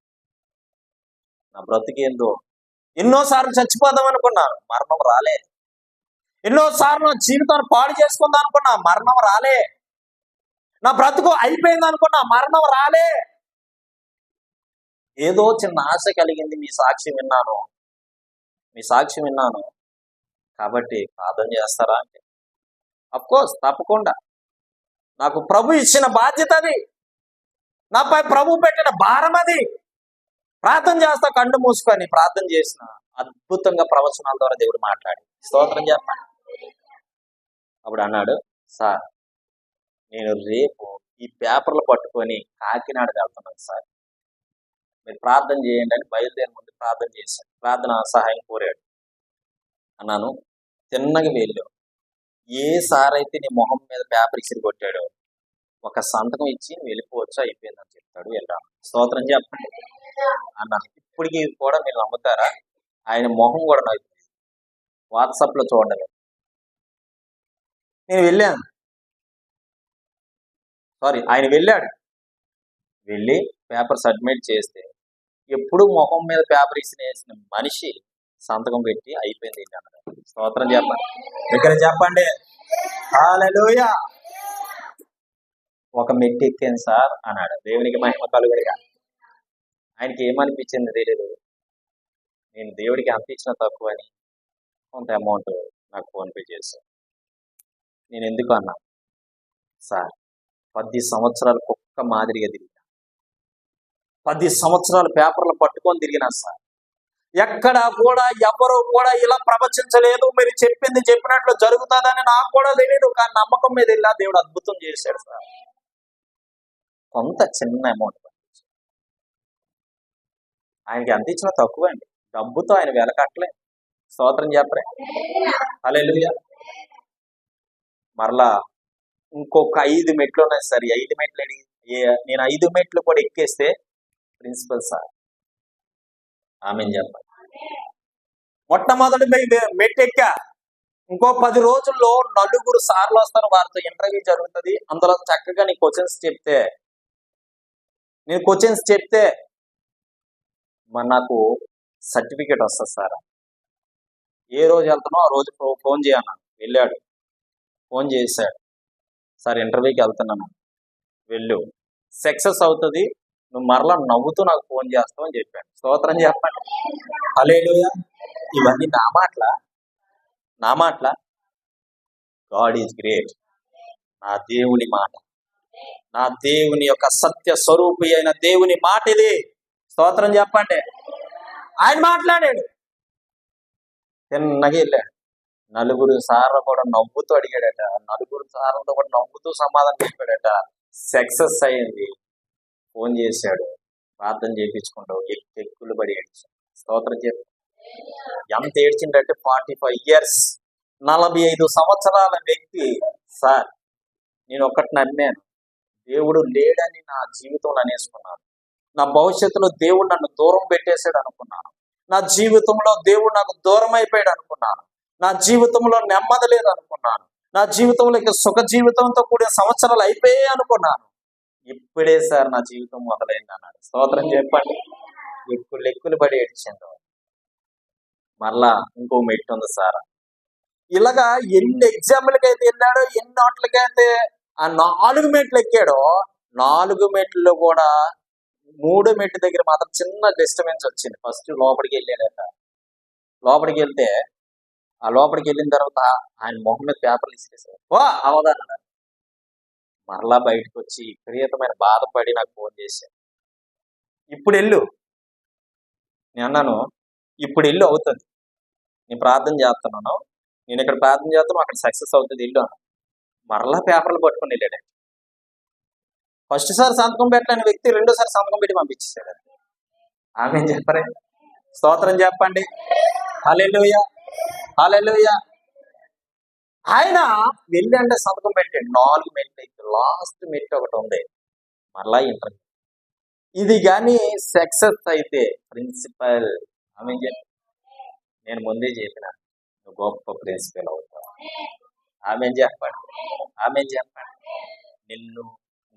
నా బ్రతికేందో, ఎన్నోసార్లు చచ్చిపోదాం అనుకున్నాను, మరణం రాలే. ఎన్నోసార్లు జీవితాన్ని పాడు చేసుకుందాం అనుకున్నా, మరణం రాలే. నా బ్రతుకు అయిపోయింది అనుకున్నా, మరణం రాలే. ఏదో చిన్న ఆశ కలిగింది, మీ సాక్ష్యం విన్నాను కాబట్టి ప్రార్థన చేస్తారా అంటే, అఫ్కోర్స్ తప్పకుండా. నాకు ప్రభు ఇచ్చిన బాధ్యత అది, నాపై ప్రభు పెట్టిన భారం అది. ప్రార్థన చేస్తా, కళ్ళు మూసుకొని ప్రార్థన చేసిన అద్భుతంగా ప్రవచనాల ద్వారా దేవుడు మాట్లాడి. స్తోత్రం చెప్పండి. అప్పుడు అన్నాడు, సార్ నేను రేపు ఈ పేపర్లు పట్టుకొని కాకినాడ వెళ్తున్నాను సార్, మీరు ప్రార్థన చేయండి అని బయలుదేరి ముందు ప్రార్థన చేశాను. ప్రార్థన సహాయం కోరాడు. అన్నాను, తిన్నగా వెళ్ళావు. ఏ సార్ అయితే నీ మొహం మీద పేపర్ ఇసిరి కొట్టాడో ఒక సంతకం ఇచ్చి వెళ్ళిపోవచ్చు, అయిపోయిందని చెప్తాడు, వెళ్ళాను. స్తోత్రం చెప్పండి అన్నాను. ఇప్పటికీ కూడా మీరు నమ్ముతారా, ఆయన మొహం కూడా నాకు వాట్సాప్లో చూడండి. నేను వెళ్ళాను, ఆయన వెళ్ళాడు. వెళ్ళి పేపర్ సబ్మిట్ చేస్తే ఎప్పుడు మొహం మీద పేపర్ వేసిన మనిషి సంతకం పెట్టి అయిపోయింది అన్నాడు. స్తోత్రం చెప్పండి, ఇక్కడ చెప్పండి. హల్లెలూయా. ఒక మెట్టు ఎక్కాను సార్ అన్నాడు. దేవునికి మహిమ కలుగునుగా. ఆయనకి ఏమనిపించింది తెలియదు. నేను దేవుడికి అంత ఇచ్చిన తక్కువ అని కొంత అమౌంట్ నాకు ఫోన్పే చేశాను. నేను ఎందుకు అన్నా, సార్ 10 సంవత్సరాలకు ఒక్క మాదిరిగా తిరిగిన, 10 సంవత్సరాలు పేపర్లు పట్టుకొని తిరిగినా సార్. ఎక్కడ కూడా ఎవరు కూడా ఇలా ప్రవచించలేదు, మీరు చెప్పింది చెప్పినట్లు జరుగుతుందని నాకు కూడా తెలియదు, కానీ నమ్మకం మీద ఇలా దేవుడు అద్భుతం చేశాడు సార్. కొంత చిన్న అమౌంట్ ఆయనకి ఎంత ఇచ్చినా తక్కువ అండి, డబ్బుతో ఆయన వెలకట్లే. స్తోత్రం చెప్పరే. హల్లెలూయా. మరలా ఇంకొక 5 మెట్లు ఉన్నాయి సార్. 5 మెట్లు నేను 5 మెట్లు కూడా ఎక్కేస్తే ప్రిన్సిపల్ సార్ ఆమెను చెప్పాలి. మొట్టమొదటి మెట్టు ఎక్కా, ఇంకో 10 రోజుల్లో 4 సార్లు వస్తారు, వారితో ఇంటర్వ్యూ జరుగుతుంది. అందులో చక్కగా నీ క్వశ్చన్స్ చెప్తే మరి నాకు సర్టిఫికేట్ వస్తుంది సార్. ఏ రోజు వెళ్తానో ఆ రోజు ఫోన్ చేయన్నాను, వెళ్ళాడు, ఫోన్ చేశాడు, సార్ ఇంటర్వ్యూకి వెళ్తున్నాను, వెళ్ళు, సక్సెస్ అవుతుంది, నువ్వు మరలా నవ్వుతూ నాకు ఫోన్ చేస్తావు అని చెప్పాడు. స్తోత్రం చెప్పండి. హల్లెలూయా. ఇవన్నీ నా మాటల గాడ్ ఈజ్ గ్రేట్. నా దేవుని మాట, నా దేవుని యొక్క సత్య స్వరూపి అయిన దేవుని మాట ఇది. స్తోత్రం చెప్పండి. ఆయన మాట్లాడాడు, తిన్నగా వెళ్ళాడు. 4 సార్లు కూడా నవ్వుతూ అడిగాడట, 4 సార్లతో కూడా నవ్వుతూ సమాధానం చెప్పాడట. సక్సెస్ అయింది. ఫోన్ చేశాడు, ప్రార్థన చేయించుకుంటావు, ఎక్కులు పడి ఏడ్చాడు. స్తోత్రం చెప్పు. ఎంత ఏడ్చిందంటే 45 years, 45 సంవత్సరాల వ్యక్తి సార్. నేను ఒక్కటి నమ్మాను, దేవుడు లేడని నా జీవితంలో అనేసుకున్నాను. నా భవిష్యత్తులో దేవుడు నన్ను దూరం పెట్టేశాడు అనుకున్నాను. నా జీవితంలో దేవుడు నాకు దూరం అయిపోయాడు అనుకున్నాను. నా జీవితంలో నెమ్మది లేదు అనుకున్నాను. నా జీవితంలో ఇక సుఖ జీవితంతో కూడిన సంవత్సరాలు అయిపోయాయి అనుకున్నాను. ఇప్పుడే సార్ నా జీవితం మొదలైంది అన్నాడు. స్తోత్రం చెప్పండి. ఎక్కులు పడి ఏడ్చిండు. మరలా ఇంకో మెట్టు ఉంది సార్. ఇలాగా ఎన్ని ఎగ్జాంపుల్కి అయితే వెళ్ళాడో, ఎన్ని నోట్లకైతే ఆ 4 మెట్లు ఎక్కాడో, 4 మెట్లు కూడా 3 మెట్టు దగ్గర మాత్రం చిన్న డిస్టర్బెన్స్ వచ్చింది. ఫస్ట్ లోపలికి వెళ్ళాడట. లోపలికి వెళ్తే ఆ లోపలికి వెళ్ళిన తర్వాత ఆయన మొహం మీద పేపర్లు ఇచ్చేసాడు. అవదాన్నాడు. మరలా బయటకు వచ్చి విపరీతమైన బాధపడి నాకు ఫోన్ చేశాడు. ఇప్పుడు వెళ్ళు. నేను అన్నాను, ఇప్పుడు వెళ్ళు, అవుతుంది, నేను ప్రార్థన చేస్తున్నాను, నేను ఇక్కడ ప్రార్థన చేస్తాను, అక్కడ సక్సెస్ అవుతుంది, వెళ్ళు అన్న. మరలా పేపర్లు పట్టుకుని వెళ్ళాడు. ఫస్ట్ సారి సంతకం పెట్టలేని వ్యక్తి 2సారి సంతకం పెట్టి పంపించేశాడు. ఆమె చెప్పరే. స్తోత్రం చెప్పండి. హల్లెలూయా. హల్లెలూయా. ఆయన వెళ్ళి అంటే సంతకం పెట్టాడు. 4 మెట్లు, లాస్ట్ మెట్టు ఒకటి ఉంది, మరలా ఇంటర్వ్యూ. ఇది కానీ సక్సెస్ అయితే ప్రిన్సిపల్ ఆమె చెప్పి, నేను ముందే చెప్పిన, నువ్వు గొప్ప ప్రిన్సిపల్ అవుతావు. ఆమె చెప్పండి. నిన్ను,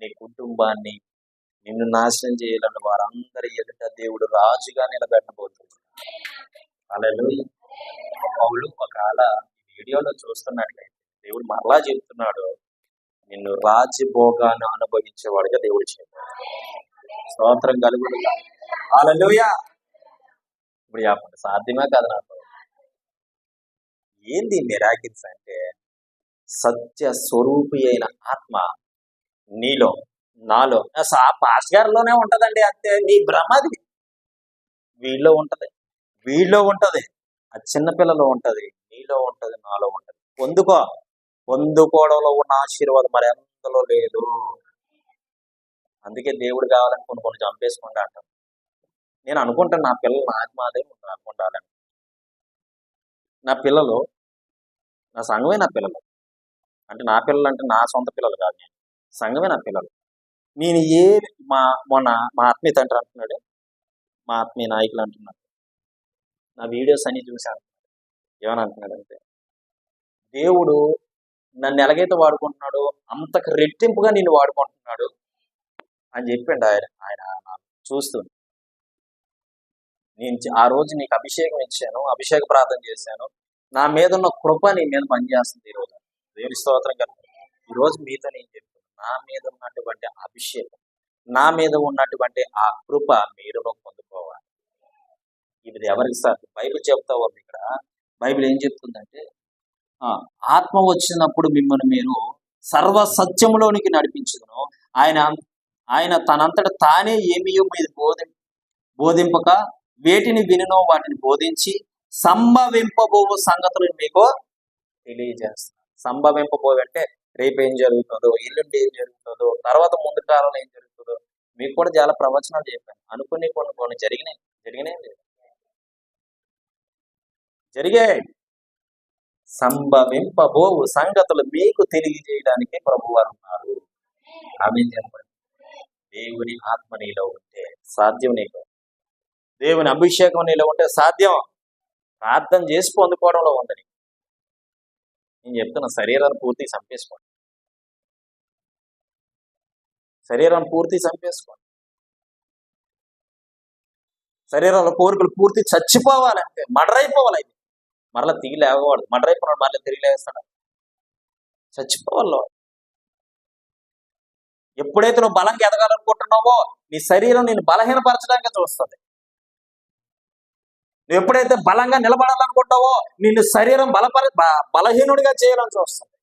నీ కుటుంబాన్ని, నిన్ను నాశనం చేయాలని వారందరి ఎదుట దేవుడు రాజుగా నిలబెట్టబోతున్నాడు. హల్లెలూయా. పౌలు ఒకవేళ వీడియోలో చూస్తున్నట్లయితే దేవుడు మరలా చెప్తున్నాడు, నిన్ను రాజభోగాన్ని అనుభవించేవాడిగా దేవుడు చెప్పాడు. స్తోత్రం కలుగునుగా. హల్లెలూయా. ఇప్పుడు చెప్పండి, సాధ్యమే కాదు నాకు. ఏంది మిరాకిల్స్ అంటే, సత్య స్వరూపి అయిన ఆత్మ నీలో, నాలో, పాస్ గారిలోనే ఉంటదండి. అంతే, నీ భ్రమది. వీళ్ళో ఉంటది, ఆ చిన్నపిల్లలో ఉంటది, నీలో ఉంటది, నాలో ఉంటది. పొందుకోవడంలో ఉన్న ఆశీర్వాదం మరి ఎంతలో లేదు. అందుకే దేవుడు కావాలని కొన్ని చంపేసుకుంటా అంటాను. నేను అనుకుంటాను, నా పిల్లలు నాకు మాదే అనుకుంటానని. నా పిల్లలు, నా సంఘమే నా పిల్లలు. అంటే నా పిల్లలు అంటే నా సొంత పిల్లలు కాదు, నేను సంఘమే నా పిల్లలు. నేను మొన్న మా ఆత్మీయ తండ్రి అంటున్నాడు, మా ఆత్మీయ నాయకులు అంటున్నాడు, నా వీడియోస్ అన్ని చూశాను. ఏమని అంటున్నాడంటే, దేవుడు నన్ను ఎలాగైతే వాడుకుంటున్నాడో అంతకు రెట్టింపుగా నిన్ను వాడుకుంటున్నాడు అని చెప్పిండు ఆయన చూస్తూ. నేను ఆ రోజు నీకు అభిషేకం ఇచ్చాను, అభిషేక ప్రార్థన చేశాను, నా మీద ఉన్న కృప నీ మీద పనిచేస్తుంది. ఈరోజు దేవుని స్తోత్రం కదా. ఈరోజు మీతో నేను చెప్తాను, నా మీద ఉన్నటువంటి అభిషేకం, నా మీద ఉన్నటువంటి ఆ కృప మీరు పొందుకోవాలి. ఇది ఎవరికి సార్? బైబిల్ చెప్తావు. ఇక్కడ బైబిల్ ఏం చెప్తుందంటే, ఆత్మ వచ్చినప్పుడు మిమ్మల్ని మీరు సర్వ సత్యములోనికి నడిపించును. ఆయన ఆయన తనంతట తానే ఏమియో మీరు బోధింపక వేటిని వినునో వాటిని బోధించి సంభవింపబో సంగతులను మీకు తెలియజేస్తాను. సంభవింపబోవంటే రేపు ఏం జరుగుతుందో, ఎల్లుండి ఏం జరుగుతుందో, తర్వాత ముందు కాలంలో ఏం జరుగుతుందో మీకు కూడా చాలా ప్రవచనాలు చెప్పాను. అనుకుని కొన్ని జరిగినాయి లేదు, జరిగాయి. సంభవింపబో సంగతులు మీకు తెలియజేయడానికి ప్రభువారు ఉన్నారు. ఆమేన్ చెప్పండి. దేవుని ఆత్మ నీలో ఉంటే సాధ్యం. నీకు దేవుని అభిషేకం నీలో ఉంటే సాధ్యం. ప్రార్థన చేసి పొందుకోవడంలో ఉందని నేను చెప్తున్నా. శరీరాన్ని పూర్తి చంపేసుకోండి. శరీరాన్ని పూర్తి చంపేసుకోండి. శరీరంలో కోరికలు పూర్తి చచ్చిపోవాలంటే మర్డరైపోవాలి. మరలా తిరిగి లేవకూడదు. మర్డరైపోయినాడు మళ్ళీ తిరిగి లేస్తాడు. చచ్చిపోవాలి. ఎప్పుడైతే నువ్వు బలంగా ఎదగాలనుకుంటున్నావో నీ శరీరం నేను బలహీనపరచడానికి చూస్తుంది. నువ్వు ఎప్పుడైతే బలంగా నిలబడాలనుకుంటావో నిన్ను శరీరం బలహీనుడిగా చేయాలని చూస్తుంది.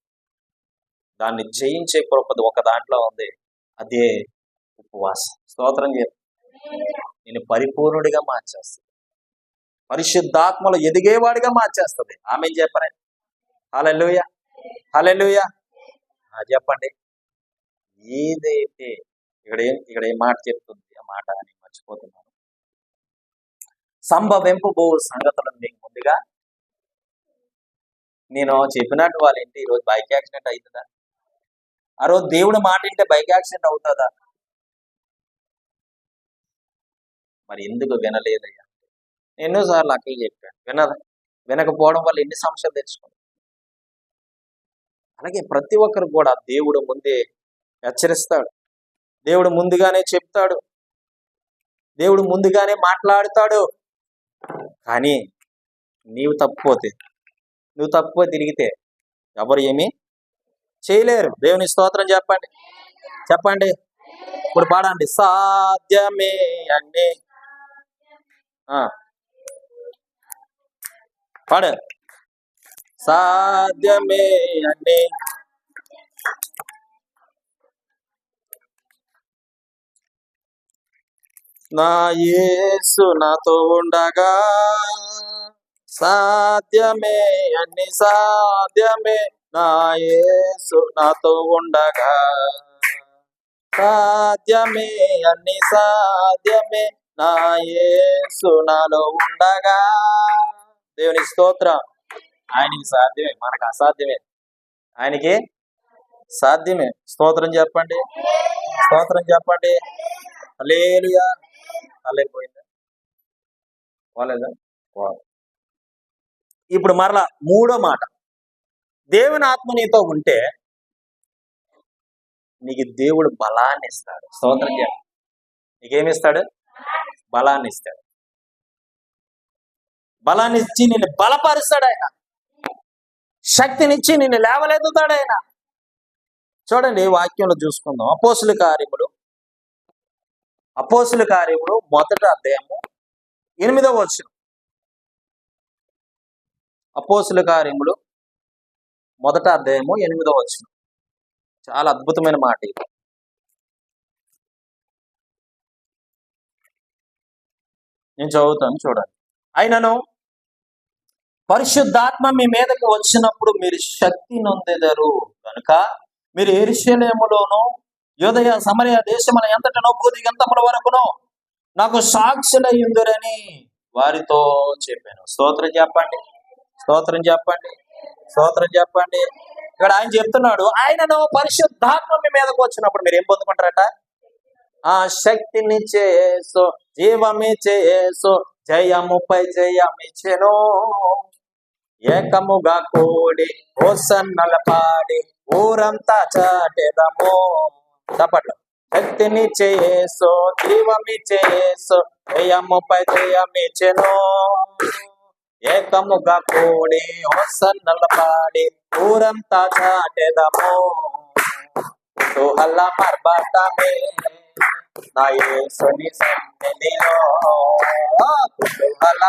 దాన్ని జయించే కృపది ఒక దాంట్లో ఉంది, అదే ఉపవాసం. స్తోత్రం చేయ నేను పరిపూర్ణుడిగా మార్చేస్తుంది. పరిశుద్ధాత్మలో ఎదిగేవాడిగా మార్చేస్తుంది. ఆమె చెప్పండి. హల్లెలూయా, హల్లెలూయా. చెప్పండి. ఏదైతే ఇక్కడ ఏ మాట చెప్తుంది, ఆ మాట అని మర్చిపోతున్నాను. సంభవింపబో సంగతులను మీకు ముందుగా నేను చెప్పినట్టు వాళ్ళ ఇంటి ఈరోజు బైక్ యాక్సిడెంట్ అవుతుందా? ఆ రోజు దేవుడి మాట వింటే బైక్ యాక్సిడెంట్ అవుతుందా? మరి ఎందుకు వినలేదయ్యా? ఎన్నోసార్లు అక్కడికి చెప్పాను. వినకపోవడం వల్ల ఎన్ని సమస్యలు తెచ్చుకున్నాం. అలాగే ప్రతి ఒక్కరు కూడా దేవుడు ముందే హెచ్చరిస్తాడు. దేవుడు ముందుగానే చెప్తాడు. దేవుడు ముందుగానే మాట్లాడుతాడు. కానీ నువ్వు తప్పిపోతే తిరిగితే ఎవరు ఏమీ చేయలేరు. దేవుని స్తోత్రం చెప్పండి. చెప్పండి. ఇప్పుడు పాడండి. సాధ్యమే అండి. పాడు. సాధ్యమే అండి. నా యేసు నాతో ఉండగా సాధ్యమే అన్ని సాధ్యమే. నా యేసు నాతో ఉండగా సాధ్యమే అన్ని సాధ్యమే. నా యేసు నాలో ఉండగా. దేవుని స్తోత్రం. ఆయనకి సాధ్యమే, మనకు అసాధ్యమే. ఆయనకి సాధ్యమే. స్తోత్రం చెప్పండి. స్తోత్రం చెప్పండి. హల్లెలూయా. పోయిందా? పోలేదా? ఇప్పుడు మరలా మూడో మాట. దేవుని ఆత్మ నీతో ఉంటే నీకు దేవుడు బలాన్ని ఇస్తాడు. స్తోత్రం చెప్పండి. నీకేమిస్తాడు? బలాన్ని ఇస్తాడు. బలాన్ని ఇచ్చి నిన్ను బలపరుస్తాడు ఆయన. శక్తినిచ్చి నిన్ను లేవలెత్తుతాడు ఆయన. చూడండి, వాక్యంలో చూసుకుందాం. అపోస్తుల కార్యములు 1వ అధ్యాయము 8వ వచనం. అపోస్తుల కార్యములు 1వ అధ్యాయము 8వ వచనం. చాలా అద్భుతమైన మాట ఇది. నేను చదువుతాను, చూడండి. అయినను పరిశుద్ధాత్మ మీ మీదకి వచ్చినప్పుడు మీరు శక్తి నొందెదరు కనుక మీరు యెరూషలేములోను యూదయ సమరయ దేశముల ఎంతటనో భూదిగంతముల వరకును నాకు సాక్షులయ్యుందురని వారితో చెప్పాను. స్తోత్రం చెప్పండి. స్తోత్రం చెప్పండి. స్తోత్రం చెప్పండి. ఇక్కడ ఆయన చెప్తున్నాడు, ఆయనను పరిశుద్ధాత్మ మీ మీదకు వచ్చినప్పుడు మీరు ఏం పొందుకుంటారట? ఆ శక్తిని చేసు, జీవమి చేసు, జయముపై జయమిచ్చెను. ఏకముగా కూడి హోసన్నల పాడి ఊరంతా చాటెదము. తప్పట్లు. శక్తిని చేసు, జీవమి చేసు, జయముపై జయమిచ్చెను. ఏకముగా కూడి హోసన్నల పాడి ఊరంతా చాటెదము. కుతూహల మర్బాటమే నా యేసుని సన్నిధిలో. కుతూహల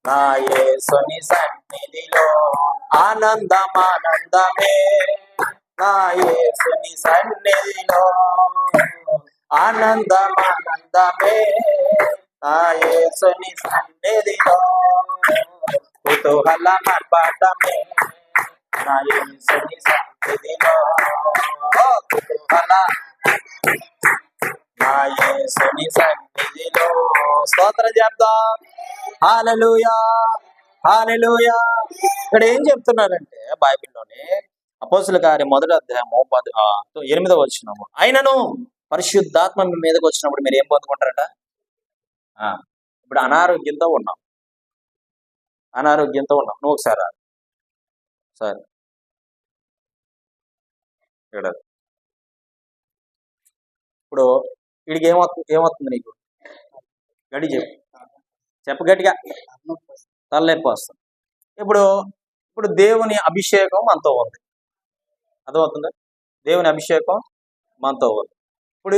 నా యేసుని సన్నిధిలో ఆనందమానందమే నా యేసుని సన్నిధిలో, ఆనందమానందమే నా యేసుని సన్నిధిలో, కుతూహలమర్పటమే నా యేసుని సన్నిధిలో, కుతూహల నా యేసుని సన్నిధిలో. స్తోత్రం చెప్దాం. హల్లెలూయా, హల్లెలూయా. ఇక్కడ ఏం చెప్తున్నారంటే బైబిల్లోనే అపోస్తుల కార్యం 1వ అధ్యాయము 8వ వచనము, అయినను పరిశుద్ధాత్మ మీ మీదకి వచ్చినప్పుడు మీరు ఏం పొందుకుంటారట? ఇప్పుడు అనారోగ్యంతో ఉన్నాం, నువ్వు ఒకసారి సరే ఇక్కడ ఇప్పుడు వీడికి ఏమవుతుంది నీకు? గడి చెప్పు గట్టిగా. తలనొప్పి వస్తుంది. ఇప్పుడు దేవుని అభిషేకం మనతో ఉంది, అర్థమవుతుందా? దేవుని అభిషేకం మనతో ఉంది. ఇప్పుడు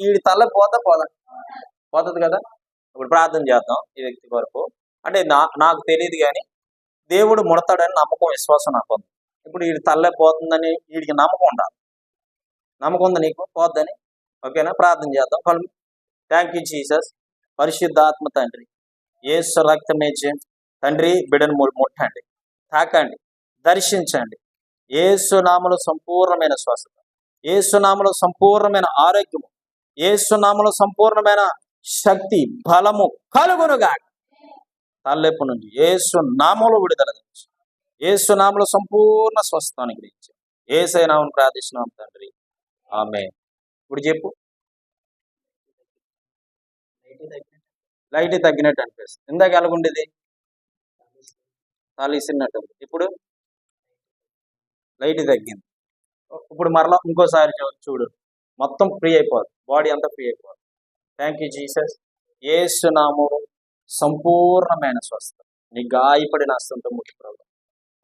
ఈ తలనొప్పి పోతుంది కదా. ఇప్పుడు ప్రార్థన చేద్దాం ఈ వ్యక్తి వరకు. అంటే నాకు తెలియదు కానీ దేవుడు ముడతాడని నమ్మకం, విశ్వాసం నాకు ఉంది. ఇప్పుడు వీడి తలనొప్పి పోతుందని వీడికి నమ్మకం ఉండాలి. నమ్మకం ఉంది నీకు పోద్దని? ఓకేనా? ప్రార్థన చేద్దాం. Thank you Jesus. పరిశుద్ధాత్మ తండ్రి, యేసు రక్తమేచే తండ్రి, బిడ్డను ముట్టండి, తాకండి, దర్శించండి. యేసు నామములో సంపూర్ణమైన స్వస్థత, యేసు నామములో సంపూర్ణమైన ఆరోగ్యము, యేసు నామములో సంపూర్ణమైన శక్తి, బలము కలుగునుగా. తలనొప్పి నుంచి యేసు నామములో విడుదల, యేసు నామములో సంపూర్ణ స్వస్థాన్ని గురించి యేసయ్య నామమున ప్రార్థిస్తున్నాం తండ్రి, ఆమేన్. ఇప్పుడు చెప్పు. లైట్ తగ్గినట్టు అనిపిస్తుంది. ఇందాక ఎలాగుండేది? తాలిసినట్టు. ఇప్పుడు లైట్ తగ్గింది. ఇప్పుడు మరలా ఇంకోసారి చూడు, మొత్తం ఫ్రీ అయిపోదు, బాడీ అంతా ఫ్రీ అయిపోదు. Thank you Jesus. యేసు నామములో సంపూర్ణమైన స్వస్థత. నీ గాయపడిన హస్తంతో ముట్టి ప్రభు,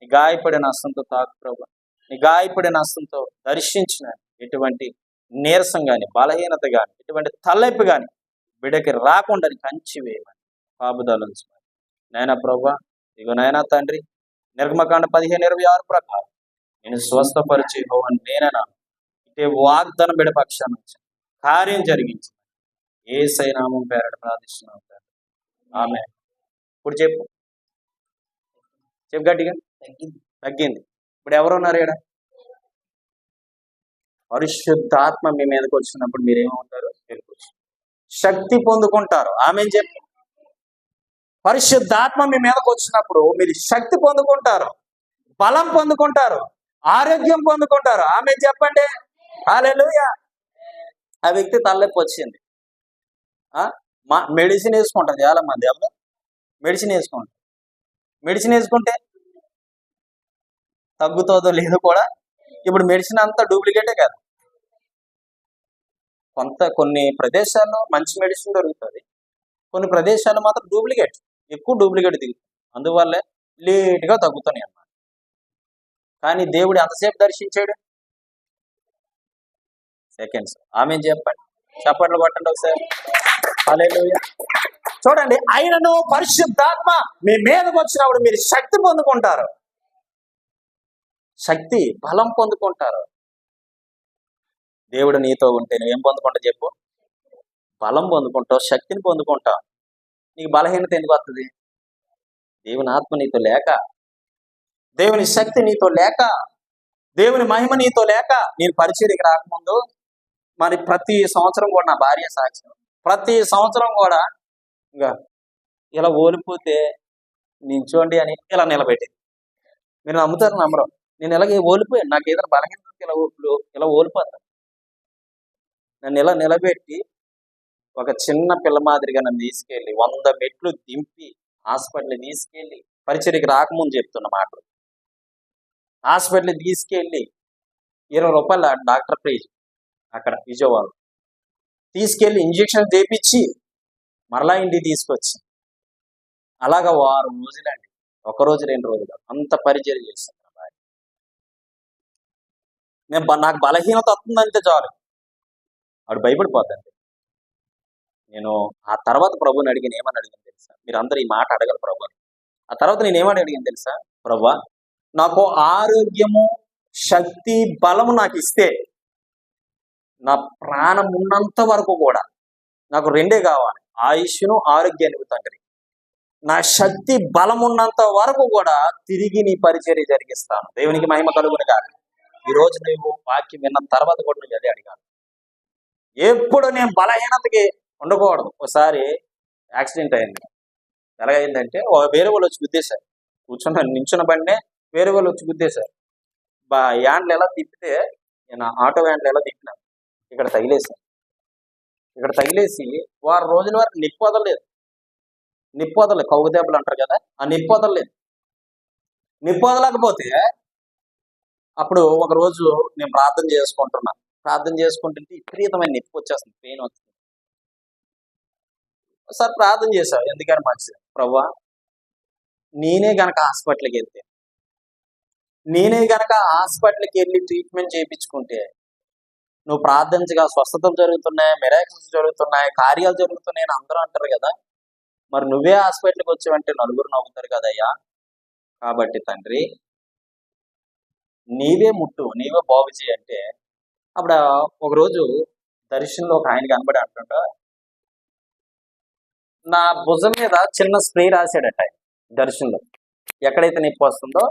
నీ గాయపడిన హస్తంతో తాకు ప్రభు, నీ గాయపడిన హస్తంతో దర్శించిన ఎటువంటి నీరసం కానీ, బలహీనత కానీ, ఎటువంటి తలనొప్పి కానీ బిడ్డకి రాకుండా కంచి వేయమని పాపుదాలు నాయన ప్రభు. ఇగో నాయన తండ్రి, నిర్గమకాండ 15:26 ప్రకారం నేను స్వస్థపరిచే భవన్ నేనైనా ఇటే వాగ్దానం బిడ్డ పక్షాన కార్యం జరిగించి యేసయ్య నామం పేరట ప్రార్థిస్తున్నాం తండ్రి, ఆమేన్. ఇప్పుడు చెప్పు గట్టిగా. తగ్గింది. ఇప్పుడు ఎవరున్నారు ఇక్కడ? పరిశుద్ధాత్మ మీ మీదకి వచ్చినప్పుడు మీరేమవుతారు? శక్తి పొందుకుంటారు. ఆమేన్ చెప్పు. పరిశుద్ధాత్మ మీ మీదకి వచ్చినప్పుడు మీరు శక్తి పొందుకుంటారు, బలం పొందుకుంటారు, ఆరోగ్యం పొందుకుంటారు. ఆమేన్ చెప్పండి. హల్లెలూయా. ఆ వ్యక్తి తలనొప్పి వచ్చింది, మెడిసిన్ వేసుకుంటారు. చాలా మంది అమ్మ మెడిసిన్ వేసుకుంటే తగ్గుతుందో లేదో కూడా. ఇప్పుడు మెడిసిన్ అంతా డూప్లికేటే కదా. కొన్ని ప్రదేశాల్లో మంచి మెడిసిన్ దొరుకుతుంది, కొన్ని ప్రదేశాల్లో మాత్రం ఎక్కువ డూప్లికేట్ దిగుతుంది. అందువల్లే లేట్గా తగ్గుతున్నాయి అన్నమాట. కానీ దేవుడు ఎంతసేపు దర్శించాడు? సెకండ్స్. ఆమేన్ చెప్పండి. చప్పట్లు కొట్టండి ఒకసారి. హల్లెలూయా. చూడండి, ఆయనను పరిశుద్ధాత్మ మీ మీదకి వచ్చినప్పుడు మీరు శక్తి పొందుకుంటారు, శక్తి బలం పొందుకుంటారు. దేవుడు నీతో ఉంటే నువ్వేం పొందుకుంటావు చెప్పు? బలం పొందుకుంటావు, శక్తిని పొందుకుంటావు. నీకు బలహీనత ఎందుకు వస్తుంది? దేవుని ఆత్మ నీతో లేక, దేవుని శక్తి నీతో లేక, దేవుని మహిమ నీతో లేక. నేను పరిచర్యకి రాకముందు మరి ప్రతి సంవత్సరం కూడా, నా భార్య సాక్ష్యం, ప్రతి సంవత్సరం కూడా ఇంకా ఇలా ఓలిపోతే నించోండి అని ఇలా నిలబెట్టి, మీరు నమ్ముతారు నమ్మరు, నేను ఇలాగే ఓలిపోయాను. నాకు ఏదైనా బలహీనత ఇలా ఓలిపోతాను. నన్ను ఇలా నిలబెట్టి ఒక చిన్న పిల్ల మాదిరిగా నన్ను తీసుకెళ్ళి 100 మెట్లు దింపి హాస్పిటల్ తీసుకెళ్ళి, పరిచర్యకి రాకముందు చెప్తున్న మాటలు, హాస్పిటల్ తీసుకెళ్ళి 20 రూపాయల డాక్టర్ ఫీజు అక్కడ విజయవాడ తీసుకెళ్ళి ఇంజక్షన్ చేపించి మరలా ఇంటికి తీసుకొచ్చి అలాగా 1 వారం రోజులండి, 1 రోజు 2 రోజులు అంత పరిచర్య చేశాను. నాకు బలహీనత వస్తుందంటే చాలు ఆవిడ భయపడిపోతాండి. నేను ఆ తర్వాత ప్రభుని అడిగిన, ఏమని అడిగింది తెలుసా? మీరు అందరూ ఈ మాట అడగరు ప్రభు. ఆ తర్వాత నేను ఏమని అడిగింది తెలుసా? ప్రభా, నాకు ఆరోగ్యము, శక్తి, బలము నాకు ఇస్తే, నా ప్రాణం ఉన్నంత వరకు కూడా నాకు రెండే కావాలి, ఆయుష్ను ఆరోగ్యాన్ని తండ్రి. నా శక్తి బలం ఉన్నంత వరకు కూడా తిరిగి నీ పరిచర్య జరిగిస్తాను. దేవునికి మహిమ కలుగును గాక. ఈ రోజు నువ్వు వాక్యం విన్న తర్వాత కూడా నువ్వు అదే అడిగాను. ఎప్పుడు నేను బలహీనతకి ఉండకూడదు. ఒకసారి యాక్సిడెంట్ అయింది. ఎలాగైందంటే వేరే వాళ్ళు వచ్చి గుద్దేశారు. నించున్న బండే వేరే వాళ్ళు వచ్చి గుద్దేశారు. యాండ్లు ఎలా తిప్పితే, నేను ఆటో యాండ్లు ఎలా తిప్పినాను, ఇక్కడ తగిలేసాను. ఇక్కడ తగిలేసి వారం రోజుల వరకు నిప్పు వదలలేదు. కౌగు దెబ్బలు అంటారు కదా, ఆ నిప్పు వదలలేదు. నిప్పు వదలకపోతే అప్పుడు ఒక రోజు నేను ప్రార్థన చేసుకుంటుంటే విపరీతమైన నిప్పు వచ్చేస్తుంది, పెయిన్ వస్తుంది. ఒకసారి ప్రార్థన చేశావు, ఎందుకని మంచిది ప్రభువా, నేనే గనక హాస్పిటల్కి వెళ్ళి ట్రీట్మెంట్ చేయించుకుంటే, నువ్వు ప్రార్థించగా స్వస్థతలు జరుగుతున్నాయి, మిరాకిల్స్ జరుగుతున్నాయి, కార్యాలు జరుగుతున్నాయి అని అందరూ అంటారు కదా, మరి నువ్వే హాస్పిటల్కి వచ్చావంటే నలుగురు నవ్వుతారు కదయ్యా. కాబట్టి తండ్రి, నీవే ముట్టు, నీవే బాగు చేయి అంటే, అప్పుడు ఒకరోజు దర్శనంలో ఒక ఆయన కనబడి అంటుంట, నా భుజం మీద చిన్న స్ప్రే రాశాడట ఆయన దర్శనంలో. ఎక్కడైతే నొప్పి వస్తుందో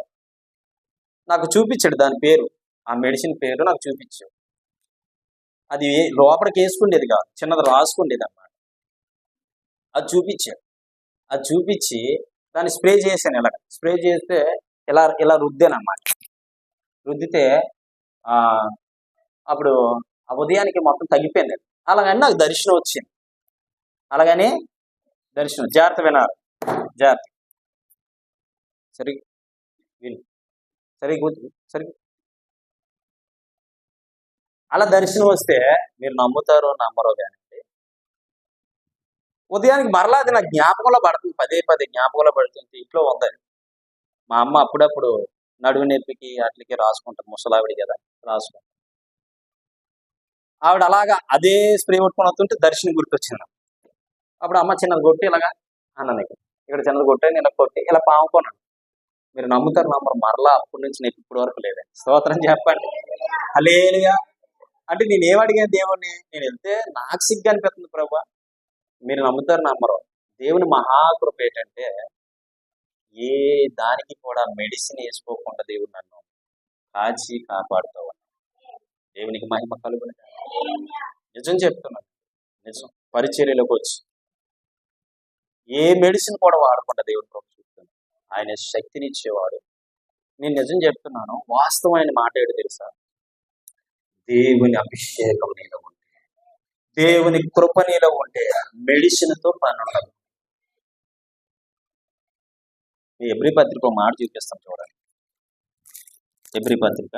నాకు చూపించాడు, దాని పేరు, ఆ మెడిసిన్ పేరు నాకు చూపించాడు. అది లోపలికి వేసుకుండేది కాదు, చిన్నది రాసుకుండేది అన్నమాట. అది చూపించి దాన్ని స్ప్రే చేశాను. ఇలా స్ప్రే చేస్తే ఇలా రుద్దాను అన్నమాట. రుద్దితే అప్పుడు ఆ ఉదయానికి మొత్తం తగ్గిపోయింది. అలాగని నాకు దర్శనం వచ్చింది. జాగ్రత్త వినాలి, జాగ్రత్త సరిగ్గా అలా దర్శనం వస్తే మీరు నమ్ముతారో నమ్మరో కానీ ఉదయానికి మరలా అది నా జ్ఞాపకంలో పడుతుంది, పదే జ్ఞాపకంలో పడుతుంది. ఇంట్లో ఉందని మా అమ్మ అప్పుడప్పుడు నడువు నొప్పికి అట్లకి రాసుకుంటారు, ముసలావిడి కదా, రాసుకుంటారు. ఆవిడ అలాగా అదే స్ప్రే కొట్టుకొని వస్తుంటే దర్శనం గుర్తొచ్చింది. అప్పుడు అమ్మ చిన్నది కొట్టి ఇలాగా అన్నాను, ఇక్కడ చిన్నది కొట్టే, నేను కొట్టి ఇలా పాముకోన్నాను. మీరు నమ్ముతారు నమ్మరు, మరలా అప్పటి నుంచి నేను ఇప్పటి వరకు లేదండి. స్తోత్రం చెప్పండి, హల్లెలూయా. అంటే నేను ఏమడిగాను దేవుణ్ణి, నేను వెళ్తే నాకు సిగ్గు అనిపిస్తుంది ప్రభా. మీరు నమ్ముతారు నమ్మరు, దేవుని మహాకృప ఏంటంటే ఏ దానికి కూడా మెడిసిన్ వేసుకోకుండా దేవుడు నన్ను కాచి కాపాడుతావు. దేవునికి మహిమ కలుగును. నిజం చెప్తున్నాను, నిజం. పరిచర్యలోకి వచ్చి ఏ మెడిసిన్ కూడా వాడకుండా దేవుడు ప్రభు చూస్తున్నాను, ఆయన శక్తిని ఇచ్చేవాడు. నేను నిజం చెప్తున్నాను, వాస్తవమైన మాట ఏంటో తెలుసా, దేవుని అభిషేకం నీలో ఉంటే, దేవుని కృప నీలో ఉంటే మెడిసిన్తో పని ఉండదు. ఎబ్రీ పత్రిక మాట చూపిస్తాం చూడండి. ఎబ్రీ పత్రిక,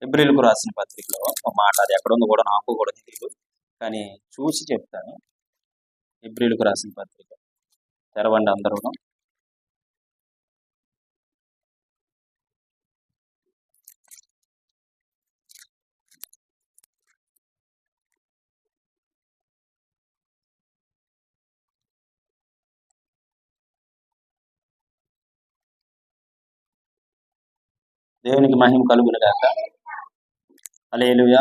ఎబ్రీలకు రాసిన పత్రికలో ఒక మాట, అది ఎక్కడుందో కూడా నాకు కూడా తెలియదు, కానీ చూసి చెప్తాను. ఎబ్రీలకు రాసిన పత్రిక తెరవండి అందరూ. దేవునికి మహిమ కలుగును గాక. హల్లెలూయా,